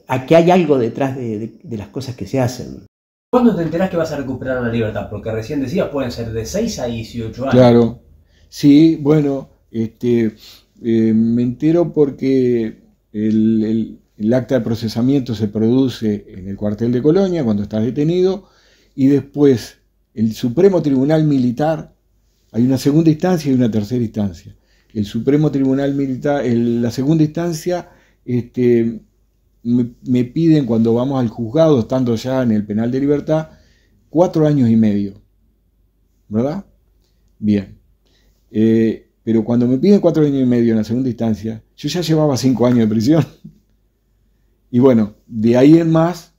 S1: Aquí hay algo detrás de las cosas que se hacen.
S2: ¿Cuándo te enterás que vas a recuperar la libertad? Porque recién decías, pueden ser de 6 a 18 años.
S3: Claro, sí, bueno, me entero porque el acta de procesamiento se produce en el cuartel de Colonia cuando estás detenido, y después el Supremo Tribunal Militar, hay una segunda instancia y una tercera instancia. El Supremo Tribunal Militar, la segunda instancia, me piden, cuando vamos al juzgado, estando ya en el penal de libertad, 4 años y medio, ¿verdad? Bien. Pero cuando me piden 4 años y medio en la segunda instancia, yo ya llevaba 5 años de prisión. Y bueno, de ahí en más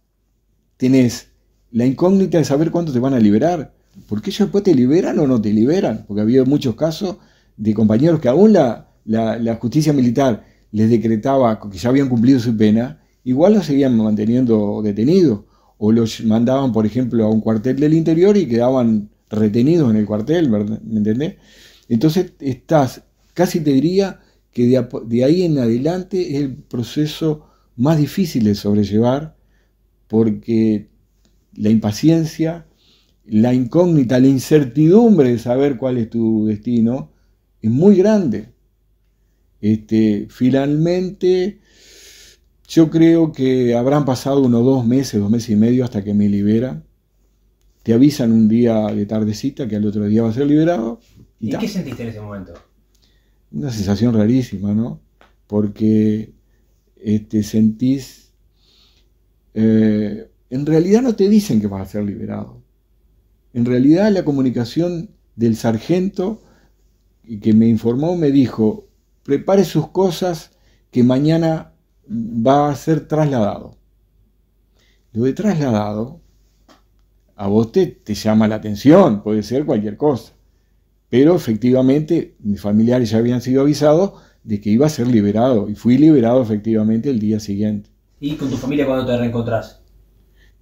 S3: tenés la incógnita de saber cuándo te van a liberar. Porque ellos después te liberan o no te liberan. Porque había muchos casos de compañeros que aún la justicia militar les decretaba que ya habían cumplido su pena, igual los seguían manteniendo detenidos. O los mandaban, por ejemplo, a un cuartel del interior y quedaban retenidos en el cuartel, ¿verdad? ¿Me entendés? Entonces casi te diría que de ahí en adelante es el proceso más difícil de sobrellevar, porque la impaciencia, la incógnita, la incertidumbre de saber cuál es tu destino es muy grande. Finalmente, yo creo que habrán pasado unos 2 meses, 2 meses y medio hasta que me liberan. Te avisan un día de tardecita que al otro día va a ser liberado.
S2: ¿Y qué sentiste en ese momento?
S3: Una sensación rarísima, ¿no? Porque sentís... en realidad no te dicen que vas a ser liberado. En realidad la comunicación del sargento que me informó me dijo: prepare sus cosas que mañana va a ser trasladado. Lo de trasladado a vos te llama la atención, puede ser cualquier cosa. Pero efectivamente mis familiares ya habían sido avisados de que iba a ser liberado, y fui liberado efectivamente el día siguiente.
S2: ¿Y con tu familia cuándo te reencontrás?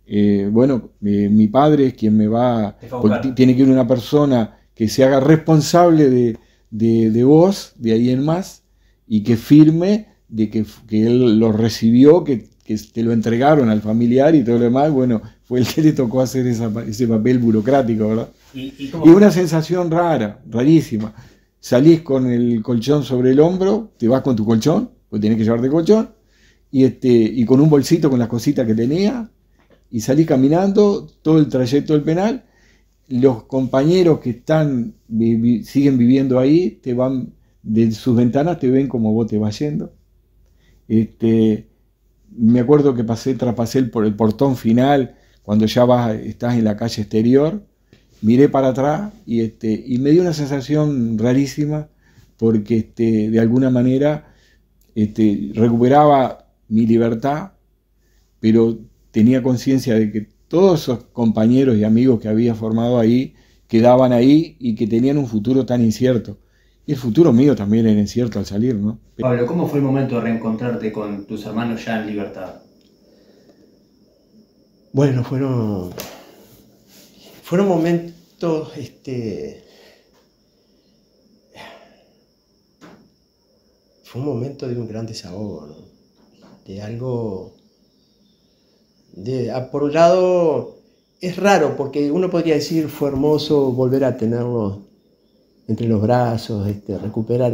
S3: Mi padre es quien me va, porque tiene que ir una persona que se haga responsable de vos, de ahí en más, y que firme de que él lo recibió, que te lo entregaron al familiar y todo lo demás. Bueno, fue el que le tocó hacer ese papel burocrático, ¿verdad?
S2: ¿Y
S3: una sensación rara, rarísima. Salís con el colchón sobre el hombro, te vas con tu colchón, porque tenés que llevarte colchón, y con un bolsito con las cositas que tenía, y salís caminando todo el trayecto del penal. Los compañeros que siguen viviendo ahí, te van de sus ventanas, te ven como vos te vas yendo. Me acuerdo que traspasé por el portón final, cuando ya estás en la calle exterior, miré para atrás y me dio una sensación rarísima, porque de alguna manera recuperaba mi libertad, pero tenía conciencia de que todos esos compañeros y amigos que había formado ahí quedaban ahí y que tenían un futuro tan incierto. Y el futuro mío también era incierto al salir, ¿no?
S2: Pablo, ¿cómo fue el momento de reencontrarte con tus hermanos ya en libertad?
S1: Bueno, fueron momentos, fue un momento de un gran desahogo, ¿no? De algo, por un lado, es raro, porque uno podría decir fue hermoso volver a tenerlo entre los brazos, recuperar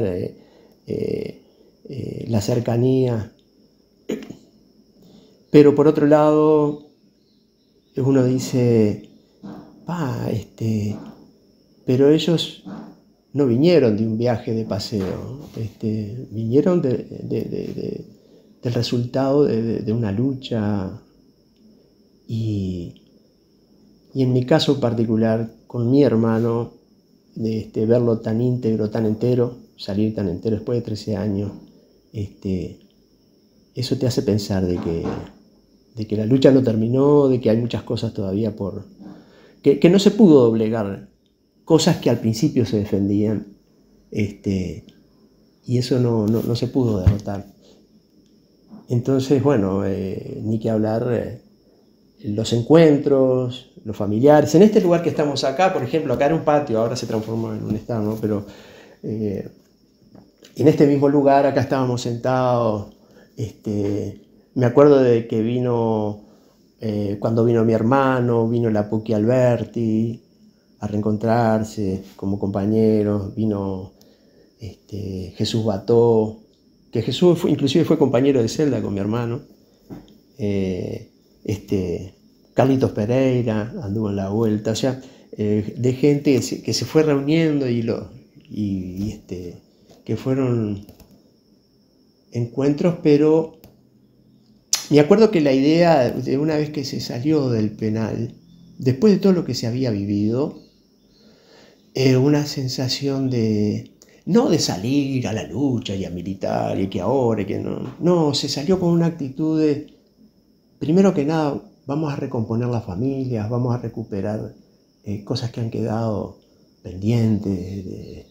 S1: la cercanía, pero por otro lado, uno dice, pero ellos no vinieron de un viaje de paseo, vinieron del resultado de una lucha, y en mi caso particular, con mi hermano, verlo tan íntegro, tan entero, salir tan entero después de 13 años, eso te hace pensar de que la lucha no terminó, de que hay muchas cosas todavía que no se pudo doblegar, cosas que al principio se defendían, y eso no se pudo derrotar. Entonces, bueno, ni que hablar, los encuentros, los familiares. En este lugar que estamos acá, por ejemplo, acá era un patio, ahora se transformó en un stand, ¿no? Pero en este mismo lugar, acá estábamos sentados. Me acuerdo de que cuando vino mi hermano, vino la Puki Alberti a reencontrarse como compañeros, vino Jesús Bató, que Jesús inclusive fue compañero de celda con mi hermano. Carlitos Pereira anduvo en la vuelta, o sea, de gente que se fue reuniendo que fueron encuentros, pero me acuerdo que la idea de una vez que se salió del penal, después de todo lo que se había vivido, una sensación no de salir a la lucha y a militar y que ahora, que no, se salió con una actitud de, primero que nada, vamos a recomponer las familias, vamos a recuperar cosas que han quedado pendientes,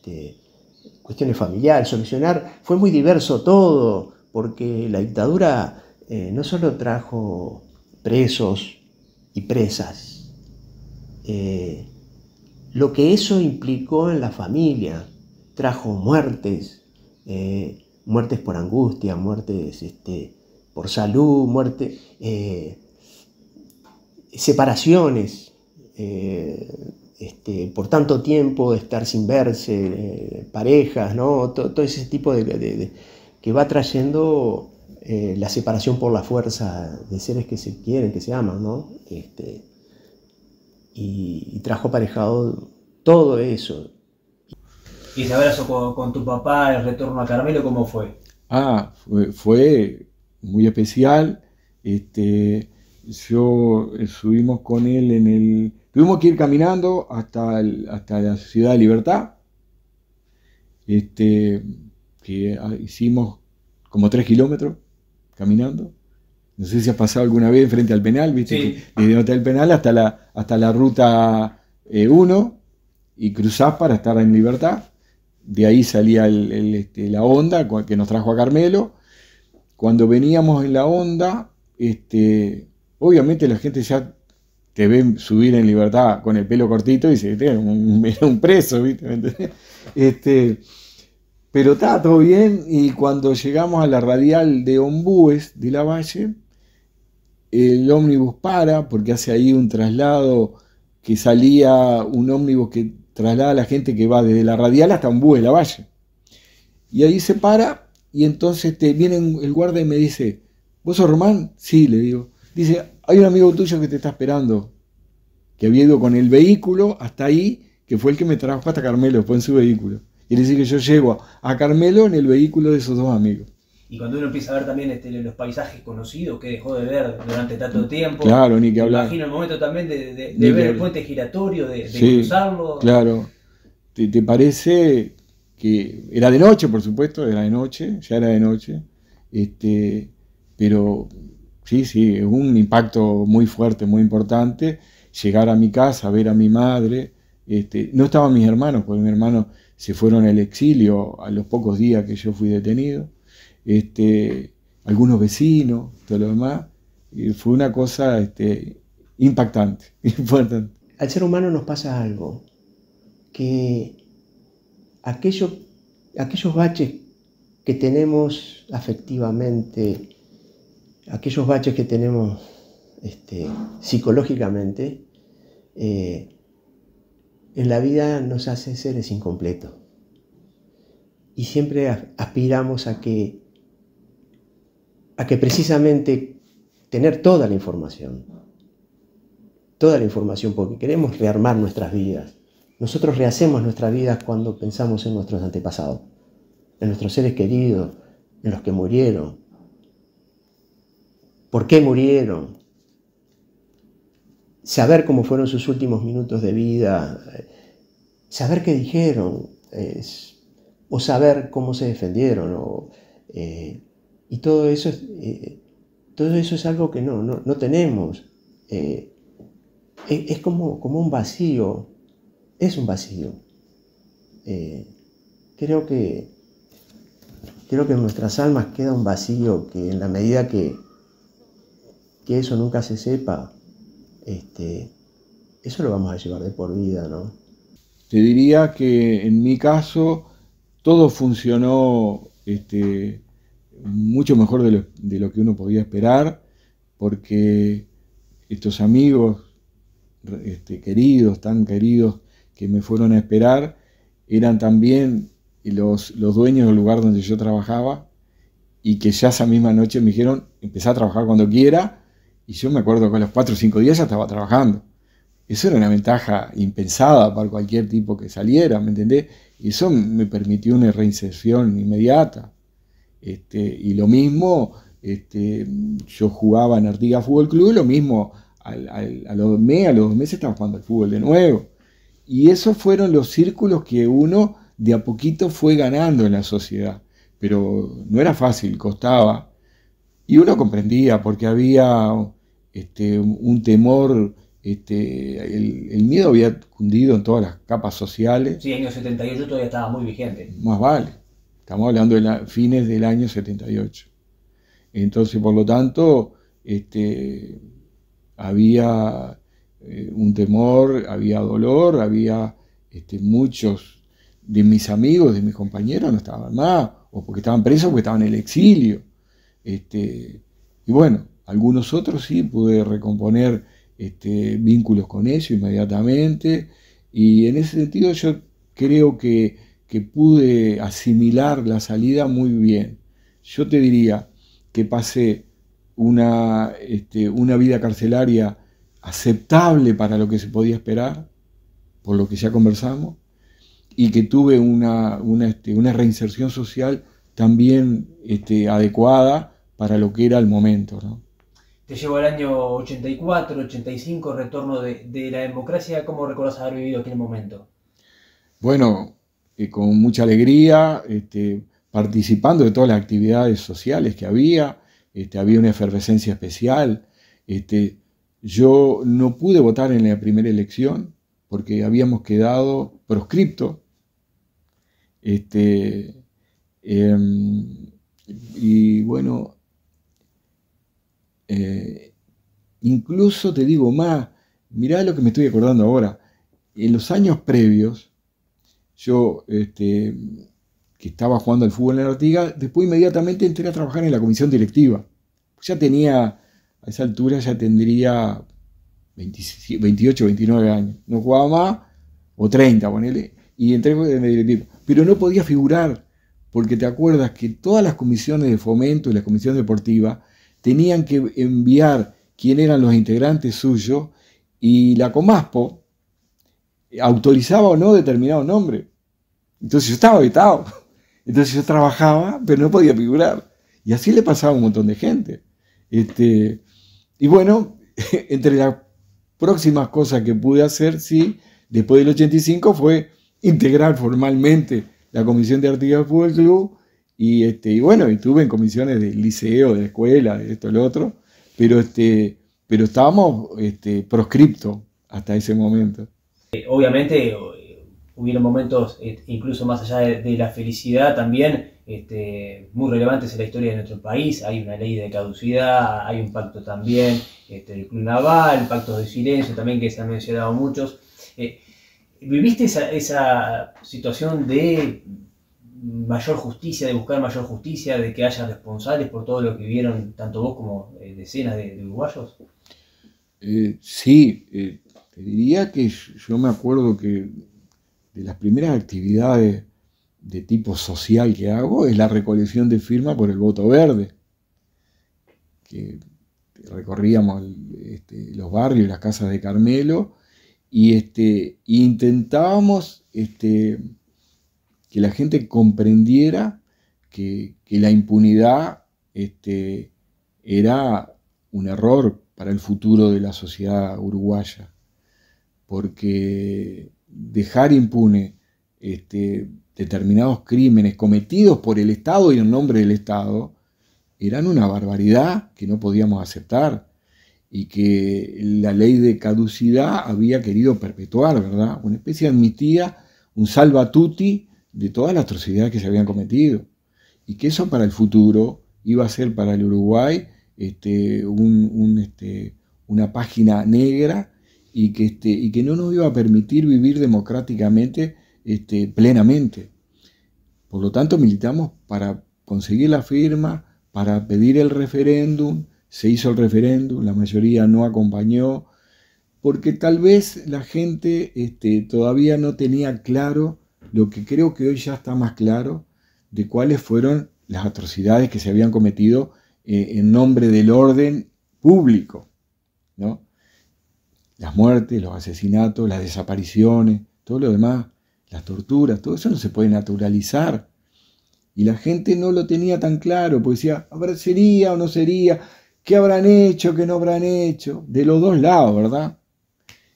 S1: cuestiones familiares, solucionar. Fue muy diverso todo, porque la dictadura no solo trajo presos y presas, lo que eso implicó en la familia, trajo muertes, muertes por angustia, muertes por salud, muertes, separaciones, por tanto tiempo de estar sin verse, parejas, ¿no? Todo ese tipo que va trayendo la separación por la fuerza de seres que se quieren, que se aman, ¿no? Y trajo aparejado todo eso.
S2: ¿Y ese abrazo con tu papá, el retorno a Carmelo, cómo fue?
S3: Fue muy especial. Subimos con él tuvimos que ir caminando hasta la Ciudad de Libertad, que hicimos como 3 kilómetros caminando. No sé si has pasado alguna vez frente al penal, viste,
S2: Sí.
S3: que desde Hotel Penal hasta la ruta 1 y cruzás para estar en Libertad. De ahí salía la Honda que nos trajo a Carmelo. Cuando veníamos en la Honda, obviamente la gente ya te ve subir en Libertad con el pelo cortito y dice, era un preso, ¿viste? ¿Me entendés? Pero estaba todo bien, y cuando llegamos a la radial de Ombúes de la Valle, el ómnibus para, porque hace ahí un traslado, que salía un ómnibus que traslada a la gente que va desde la radial hasta Ombúes de la Valle. Y ahí se para, y entonces viene el guarda y me dice, ¿vos sos Román? Sí, le digo. Dice, hay un amigo tuyo que te está esperando, que había ido con el vehículo hasta ahí, que fue el que me trajo hasta Carmelo, fue en su vehículo. Y le dice que yo llego a Carmelo en el vehículo de esos dos amigos.
S2: Y cuando uno empieza a ver también los paisajes conocidos que dejó de ver durante tanto tiempo.
S3: Claro, ni que hablar.
S2: Imagino el momento también de
S3: Ni
S2: ver
S3: que
S2: el puente giratorio, de
S3: sí,
S2: cruzarlo.
S3: Claro. ¿Te parece que era de noche, por supuesto, era de noche, ya era de noche? Pero sí, es un impacto muy fuerte, muy importante. Llegar a mi casa, ver a mi madre. No estaban mis hermanos, porque mis hermanos se fueron al exilio a los pocos días que yo fui detenido. Algunos vecinos, todo lo demás. Fue una cosa impactante, importante.
S1: Al ser humano nos pasa algo, que aquellos baches que tenemos afectivamente, aquellos baches que tenemos psicológicamente, en la vida nos hace seres incompletos. Y siempre aspiramos a que precisamente tener toda la información, porque queremos rearmar nuestras vidas. Nosotros rehacemos nuestras vidas cuando pensamos en nuestros antepasados, en nuestros seres queridos, en los que murieron. ¿Por qué murieron? Saber cómo fueron sus últimos minutos de vida, saber qué dijeron, o saber cómo se defendieron, y todo eso es algo que no tenemos. Es como un vacío, es un vacío. Creo que en nuestras almas queda un vacío que, en la medida que eso nunca se sepa, eso lo vamos a llevar de por vida, ¿no?
S3: Te diría que en mi caso todo funcionó mucho mejor de lo que uno podía esperar, porque estos amigos queridos, tan queridos, que me fueron a esperar, eran también los dueños del lugar donde yo trabajaba, y que ya esa misma noche me dijeron, empezá a trabajar cuando quiera, y yo me acuerdo que a los 4 o 5 días ya estaba trabajando. Eso era una ventaja impensada para cualquier tipo que saliera, ¿me entendés? Y eso me permitió una reinserción inmediata. Y lo mismo, yo jugaba en Artigas Fútbol Club, lo mismo, a los 2 meses estaba jugando al fútbol de nuevo. Y esos fueron los círculos que uno de a poquito fue ganando en la sociedad. Pero no era fácil, costaba. Y uno comprendía, porque había un temor, el miedo había cundido en todas las capas sociales.
S2: Sí, año 78 todavía estaba muy vigente.
S3: Más vale, estamos hablando de fines del año 78. Entonces, por lo tanto, había un temor, había dolor, había muchos de mis amigos, de mis compañeros no estaban más, o porque estaban presos o porque estaban en el exilio. Y bueno, algunos otros sí pude recomponer vínculos con ellos inmediatamente, y en ese sentido yo creo que pude asimilar la salida muy bien. Yo te diría que pasé una vida carcelaria aceptable para lo que se podía esperar, por lo que ya conversamos, y que tuve una reinserción social también adecuada para lo que era el momento, ¿no?
S2: Te llevo al año 84, 85, retorno de la democracia. ¿Cómo recordás haber vivido aquel momento?
S3: Bueno, con mucha alegría, participando de todas las actividades sociales que había, había una efervescencia especial. Yo no pude votar en la primera elección porque habíamos quedado proscripto. Y bueno, incluso te digo más, mirá lo que me estoy acordando ahora. En los años previos, yo que estaba jugando al fútbol en la Artigas, después inmediatamente entré a trabajar en la comisión directiva. Ya tenía, a esa altura ya tendría 28, 29 años. No jugaba más, o 30, ponele, y entré en la directiva. Pero no podía figurar, porque te acuerdas que todas las comisiones de fomento y la comisión deportiva tenían que enviar quién eran los integrantes suyos, y la Comaspo autorizaba o no determinado nombre. Entonces yo estaba vetado. Entonces yo trabajaba, pero no podía figurar. Y así le pasaba a un montón de gente. Y bueno, entre las próximas cosas que pude hacer, sí, después del 85, fue integrar formalmente la comisión de Artigas Fútbol Club. Y bueno, estuve en comisiones del liceo, de la escuela, de esto y lo otro. Pero estábamos proscriptos hasta ese momento.
S2: Obviamente hubieron momentos, incluso más allá de la felicidad, también muy relevantes en la historia de nuestro país. Hay una ley de caducidad, hay un pacto también del Club Naval, pactos de silencio también que se han mencionado muchos. ¿Viviste esa situación de mayor justicia, de buscar mayor justicia, de que haya responsables por todo lo que vivieron tanto vos como decenas de uruguayos?
S3: Sí, te diría que yo me acuerdo que de las primeras actividades de tipo social que hago es la recolección de firmas por el voto verde, que recorríamos los barrios, las casas de Carmelo, y intentábamos que la gente comprendiera que la impunidad era un error para el futuro de la sociedad uruguaya, porque dejar impune determinados crímenes cometidos por el Estado y en nombre del Estado eran una barbaridad que no podíamos aceptar y que la ley de caducidad había querido perpetuar, ¿verdad? Una especie de amnistía, un salva tutti de todas las atrocidades que se habían cometido, y que eso para el futuro iba a ser para el Uruguay una página negra, y que no nos iba a permitir vivir democráticamente plenamente. Por lo tanto, militamos para conseguir la firma, para pedir el referéndum. Se hizo el referéndum, la mayoría no acompañó, porque tal vez la gente todavía no tenía claro lo que creo que hoy ya está más claro, de cuáles fueron las atrocidades que se habían cometido en nombre del orden público, ¿no? Las muertes, los asesinatos, las desapariciones, todo lo demás, las torturas, todo eso no se puede naturalizar. Y la gente no lo tenía tan claro, porque decía, a ver, ¿sería o no sería? ¿Qué habrán hecho, qué no habrán hecho? De los dos lados, ¿verdad?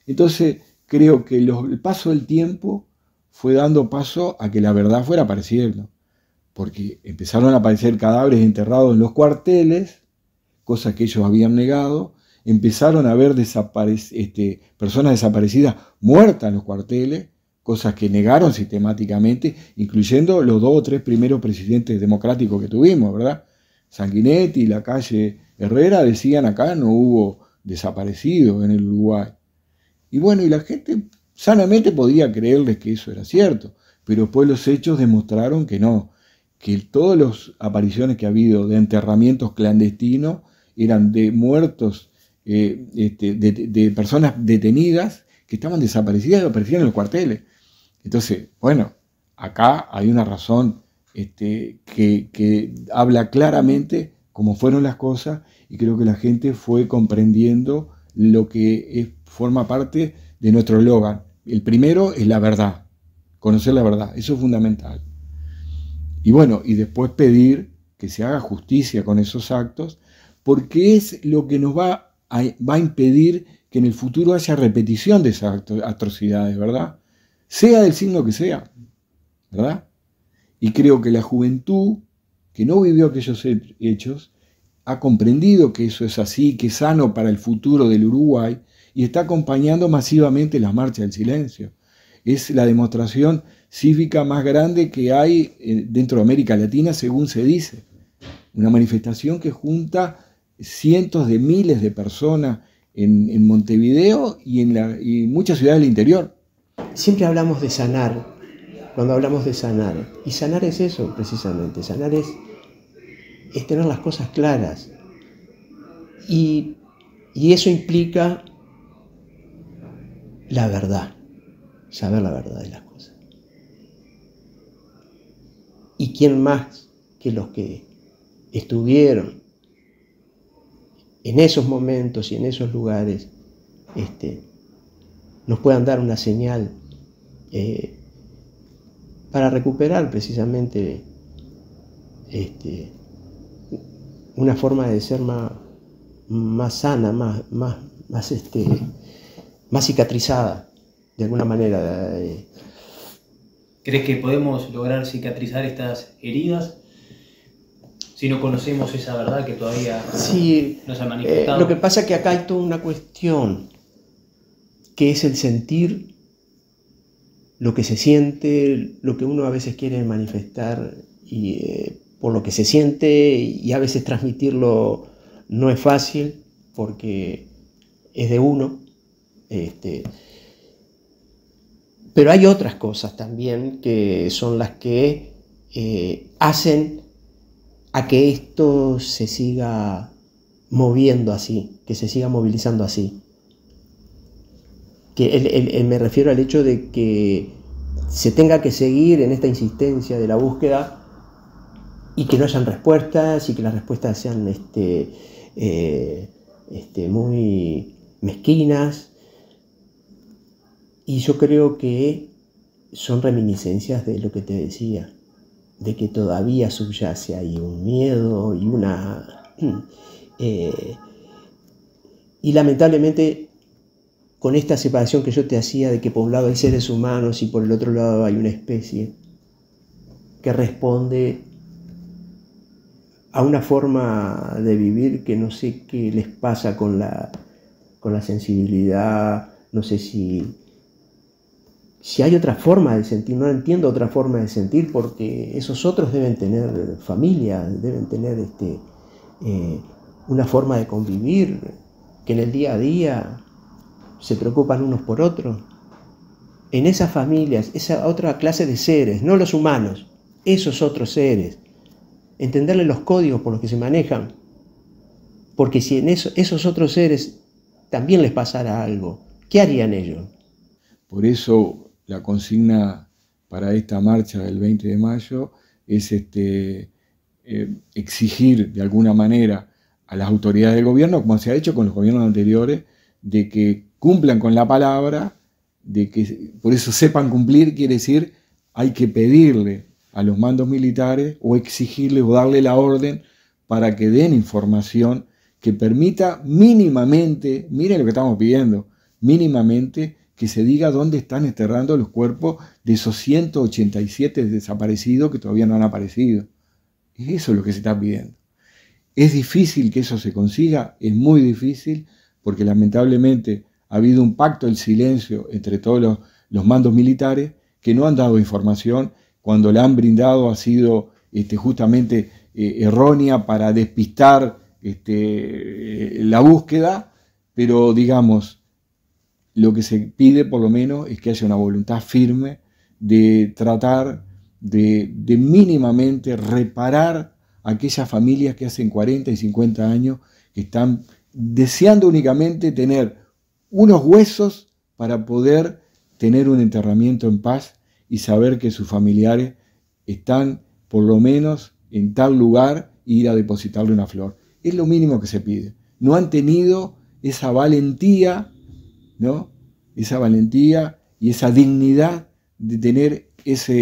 S3: Entonces, creo que el paso del tiempo fue dando paso a que la verdad fuera apareciendo, porque empezaron a aparecer cadáveres enterrados en los cuarteles, cosas que ellos habían negado. Empezaron a ver personas desaparecidas muertas en los cuarteles, cosas que negaron sistemáticamente, incluyendo los 2 o 3 primeros presidentes democráticos que tuvimos, ¿verdad? Sanguinetti y Lacalle Herrera decían acá no hubo desaparecidos en el Uruguay. Y bueno, y la gente sanamente podía creerles que eso era cierto, pero después los hechos demostraron que no, que todas las apariciones que ha habido de enterramientos clandestinos eran de muertos, de personas detenidas que estaban desaparecidas y aparecían en los cuarteles. Entonces, bueno, acá hay una razón que habla claramente cómo fueron las cosas, y creo que la gente fue comprendiendo lo que forma parte de nuestro eslogan. El primero es la verdad, conocer la verdad, eso es fundamental. Y bueno, y después pedir que se haga justicia con esos actos, porque es lo que nos va a impedir que en el futuro haya repetición de esas atrocidades, ¿verdad? Sea del signo que sea, ¿verdad? Y creo que la juventud que no vivió aquellos hechos ha comprendido que eso es así, que es sano para el futuro del Uruguay, y está acompañando masivamente la Marcha del Silencio. Es la demostración cívica más grande que hay dentro de América Latina, según se dice. Una manifestación que junta cientos de miles de personas en Montevideo y muchas ciudades del interior.
S1: Siempre hablamos de sanar, cuando hablamos de sanar, y sanar es eso precisamente, sanar es tener las cosas claras, y eso implica la verdad, saber la verdad de las cosas. ¿Y quién más que los que estuvieron en esos momentos y en esos lugares nos puedan dar una señal para recuperar precisamente una forma de ser más sana, más cicatrizada, de alguna manera?
S2: ¿Crees que podemos lograr cicatrizar estas heridas si no conocemos esa verdad que todavía nos ha manifestado?
S1: Lo que pasa es que acá hay toda una cuestión, que es el sentir lo que se siente, lo que uno a veces quiere manifestar, y por lo que se siente, y a veces transmitirlo no es fácil porque es de uno. Pero hay otras cosas también que son las que hacen a que esto se siga moviendo así, que se siga movilizando así. Que me refiero al hecho de que se tenga que seguir en esta insistencia de la búsqueda, y que no hayan respuestas, y que las respuestas sean muy mezquinas. Y yo creo que son reminiscencias de lo que te decía, de que todavía subyace ahí un miedo y lamentablemente, con esta separación que yo te hacía de que por un lado hay seres humanos y por el otro lado hay una especie que responde a una forma de vivir que no sé qué les pasa con la sensibilidad, no sé si hay otra forma de sentir, no entiendo otra forma de sentir, porque esos otros deben tener familia, deben tener una forma de convivir, que en el día a día se preocupan unos por otros. En esas familias, esa otra clase de seres, no los humanos, esos otros seres, entenderle los códigos por los que se manejan, porque si en esos otros seres también les pasara algo, ¿qué harían ellos?
S3: Por eso la consigna para esta marcha del 20 de mayo es exigir de alguna manera a las autoridades del gobierno, como se ha hecho con los gobiernos anteriores, de que cumplan con la palabra, de que por eso sepan cumplir, quiere decir, hay que pedirle a los mandos militares o exigirle o darle la orden para que den información que permita mínimamente, miren lo que estamos pidiendo, mínimamente que se diga dónde están enterrando los cuerpos de esos 187 desaparecidos que todavía no han aparecido. Eso es lo que se está pidiendo. ¿Es difícil que eso se consiga? Es muy difícil, porque lamentablemente ha habido un pacto del silencio entre todos los mandos militares que no han dado información. Cuando la han brindado ha sido justamente errónea para despistar la búsqueda, pero digamos, lo que se pide por lo menos es que haya una voluntad firme de tratar de mínimamente reparar a aquellas familias que hacen 40 y 50 años que están deseando únicamente tener unos huesos para poder tener un enterramiento en paz y saber que sus familiares están por lo menos en tal lugar e ir a depositarle una flor. Es lo mínimo que se pide. No han tenido esa valentía, ¿no? Esa valentía y esa dignidad de tener esa,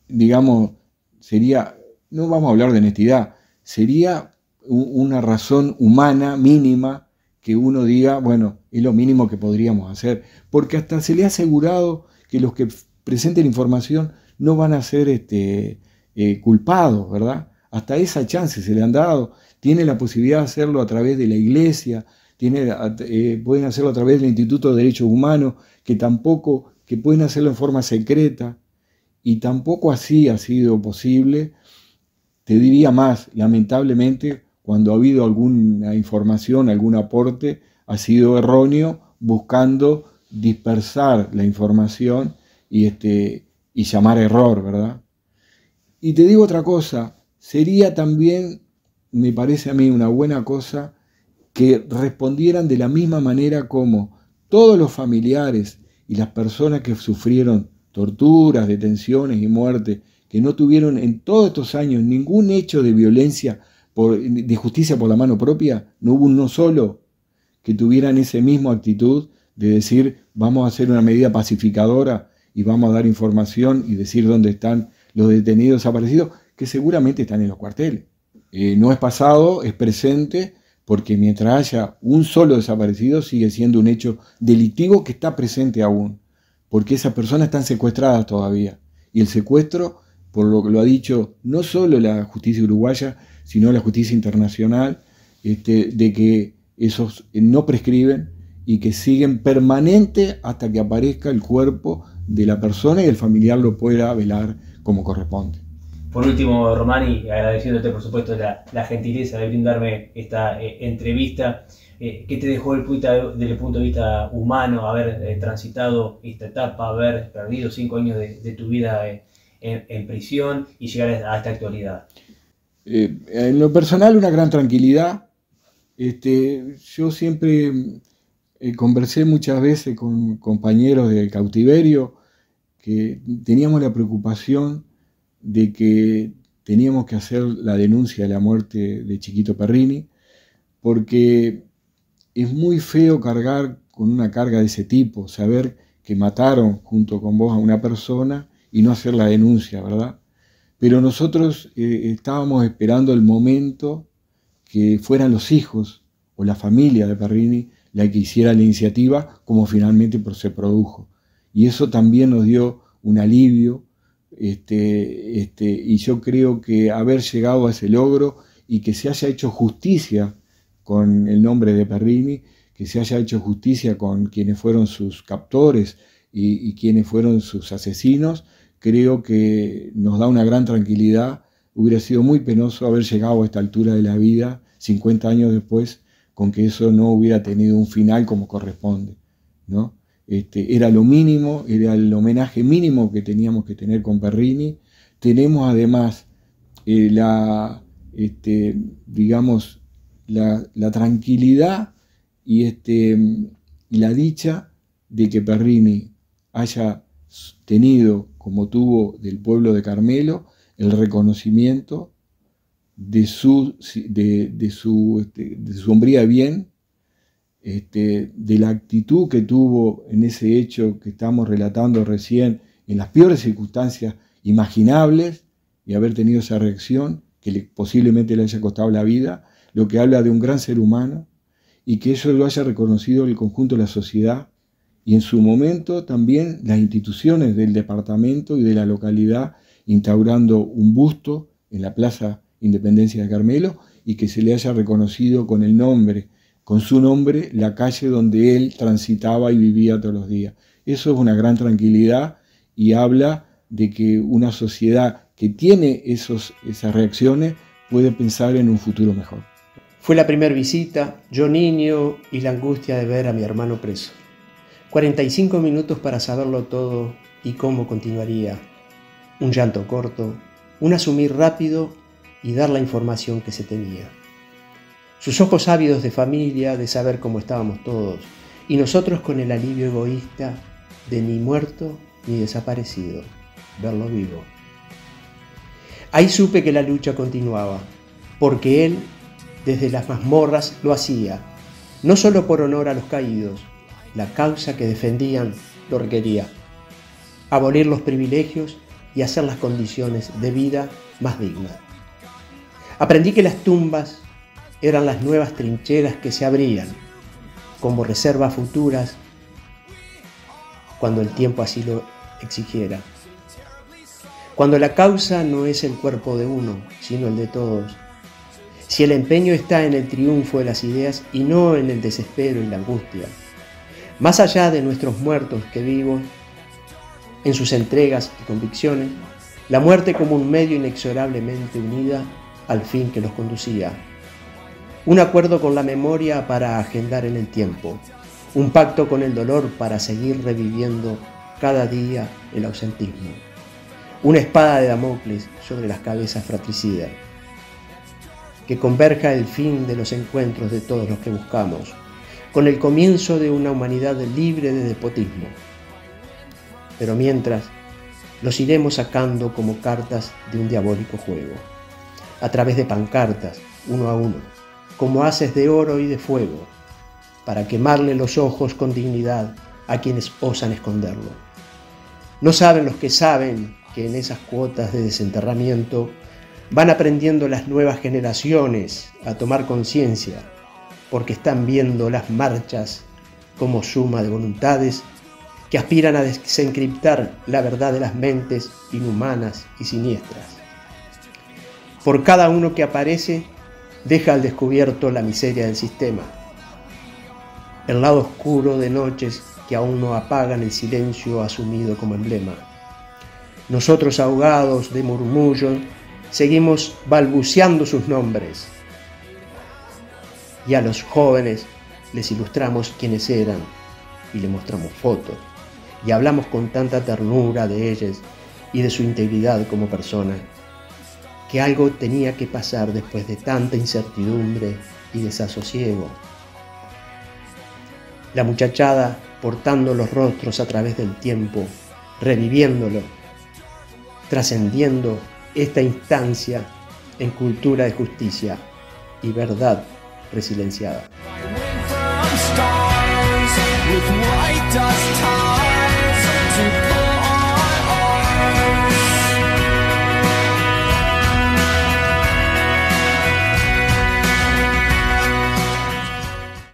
S3: digamos, sería, no vamos a hablar de honestidad, sería una razón humana mínima que uno diga, bueno, es lo mínimo que podríamos hacer, porque hasta se le ha asegurado que los que presenten información no van a ser culpados, ¿verdad? hasta esa chance se le han dado. Tiene la posibilidad de hacerlo a través de la iglesia, pueden hacerlo a través del Instituto de Derechos Humanos, que pueden hacerlo en forma secreta, y tampoco así ha sido posible. Te diría más, lamentablemente, cuando ha habido alguna información, algún aporte, ha sido erróneo, buscando dispersar la información y llamar error, ¿verdad? Y te digo otra cosa, sería también, me parece a mí, una buena cosa que respondieran de la misma manera como todos los familiares y las personas que sufrieron torturas, detenciones y muerte, que no tuvieron en todos estos años ningún hecho de violencia, de justicia por la mano propia, no hubo uno solo, que tuvieran esa misma actitud de decir, vamos a hacer una medida pacificadora y vamos a dar información y decir dónde están los detenidos desaparecidos, que seguramente están en los cuarteles. No es pasado, es presente, porque mientras haya un solo desaparecido sigue siendo un hecho delictivo que está presente aún, porque esas personas están secuestradas todavía. Y el secuestro, por lo que lo ha dicho no solo la justicia uruguaya, sino la justicia internacional, de que esos no prescriben y que siguen permanente hasta que aparezca el cuerpo de la persona y el familiar lo pueda velar como corresponde.
S2: Por último, Romani, agradeciéndote por supuesto la gentileza de brindarme esta entrevista, ¿qué te dejó desde el punto de vista humano haber transitado esta etapa, haber perdido 5 años de tu vida en prisión y llegar a esta actualidad?
S3: En lo personal, una gran tranquilidad. Yo siempre conversé muchas veces con compañeros del cautiverio que teníamos la preocupación de que teníamos que hacer la denuncia de la muerte de Chiquito Perrini, porque es muy feo cargar con una carga de ese tipo, saber que mataron junto con vos a una persona y no hacer la denuncia, ¿verdad? Pero nosotros estábamos esperando el momento que fueran los hijos o la familia de Perrini la que hiciera la iniciativa, como finalmente se produjo. Y eso también nos dio un alivio, y yo creo que haber llegado a ese logro y que se haya hecho justicia con el nombre de Perrini, que se haya hecho justicia con quienes fueron sus captores y quienes fueron sus asesinos, creo que nos da una gran tranquilidad. Hubiera sido muy penoso haber llegado a esta altura de la vida, 50 años después, con que eso no hubiera tenido un final como corresponde, ¿no? Era lo mínimo, era el homenaje mínimo que teníamos que tener con Perrini. Tenemos además la tranquilidad y la dicha de que Perrini haya tenido, como tuvo del pueblo de Carmelo, el reconocimiento de su hombría de bien, de la actitud que tuvo en ese hecho que estamos relatando recién, en las peores circunstancias imaginables, y haber tenido esa reacción que posiblemente le haya costado la vida, lo que habla de un gran ser humano, y que eso lo haya reconocido el conjunto de la sociedad, y en su momento también las instituciones del departamento y de la localidad, instaurando un busto en la Plaza Independencia de Carmelo, y que se le haya reconocido con su nombre, la calle donde él transitaba y vivía todos los días. Eso es una gran tranquilidad y habla de que una sociedad que tiene esas reacciones puede pensar en un futuro mejor.
S1: Fue la primera visita, yo niño y la angustia de ver a mi hermano preso. 45 minutos para saberlo todo y cómo continuaría. Un llanto corto, un asumir rápido y dar la información que se tenía. Sus ojos ávidos de familia, de saber cómo estábamos todos, y nosotros con el alivio egoísta de ni muerto ni desaparecido, verlo vivo. Ahí supe que la lucha continuaba, porque él, desde las mazmorras, lo hacía, no solo por honor a los caídos, la causa que defendían lo requería, abolir los privilegios y hacer las condiciones de vida más dignas. Aprendí que las tumbas eran las nuevas trincheras que se abrían como reservas futuras cuando el tiempo así lo exigiera. Cuando la causa no es el cuerpo de uno, sino el de todos. Si el empeño está en el triunfo de las ideas y no en el desespero y la angustia. Más allá de nuestros muertos que vivos, en sus entregas y convicciones, la muerte como un medio inexorablemente unida al fin que los conducía. Un acuerdo con la memoria para agendar en el tiempo, un pacto con el dolor para seguir reviviendo cada día el ausentismo. Una espada de Damocles sobre las cabezas fratricidas, que converja el fin de los encuentros de todos los que buscamos, con el comienzo de una humanidad libre de despotismo. Pero mientras, los iremos sacando como cartas de un diabólico juego, a través de pancartas, uno a uno, como haces de oro y de fuego, para quemarle los ojos con dignidad a quienes osan esconderlo. No saben los que saben que en esas cuotas de desenterramiento van aprendiendo las nuevas generaciones a tomar conciencia, porque están viendo las marchas como suma de voluntades que aspiran a desencriptar la verdad de las mentes inhumanas y siniestras. Por cada uno que aparece, deja al descubierto la miseria del sistema, el lado oscuro de noches que aún no apagan el silencio asumido como emblema. Nosotros, ahogados de murmullos, seguimos balbuceando sus nombres, y a los jóvenes les ilustramos quiénes eran y les mostramos fotos, y hablamos con tanta ternura de ellas y de su integridad como persona, que algo tenía que pasar después de tanta incertidumbre y desasosiego. La muchachada portando los rostros a través del tiempo, reviviéndolo, trascendiendo esta instancia en cultura de justicia y verdad resilienciada.
S4: With white dust ties to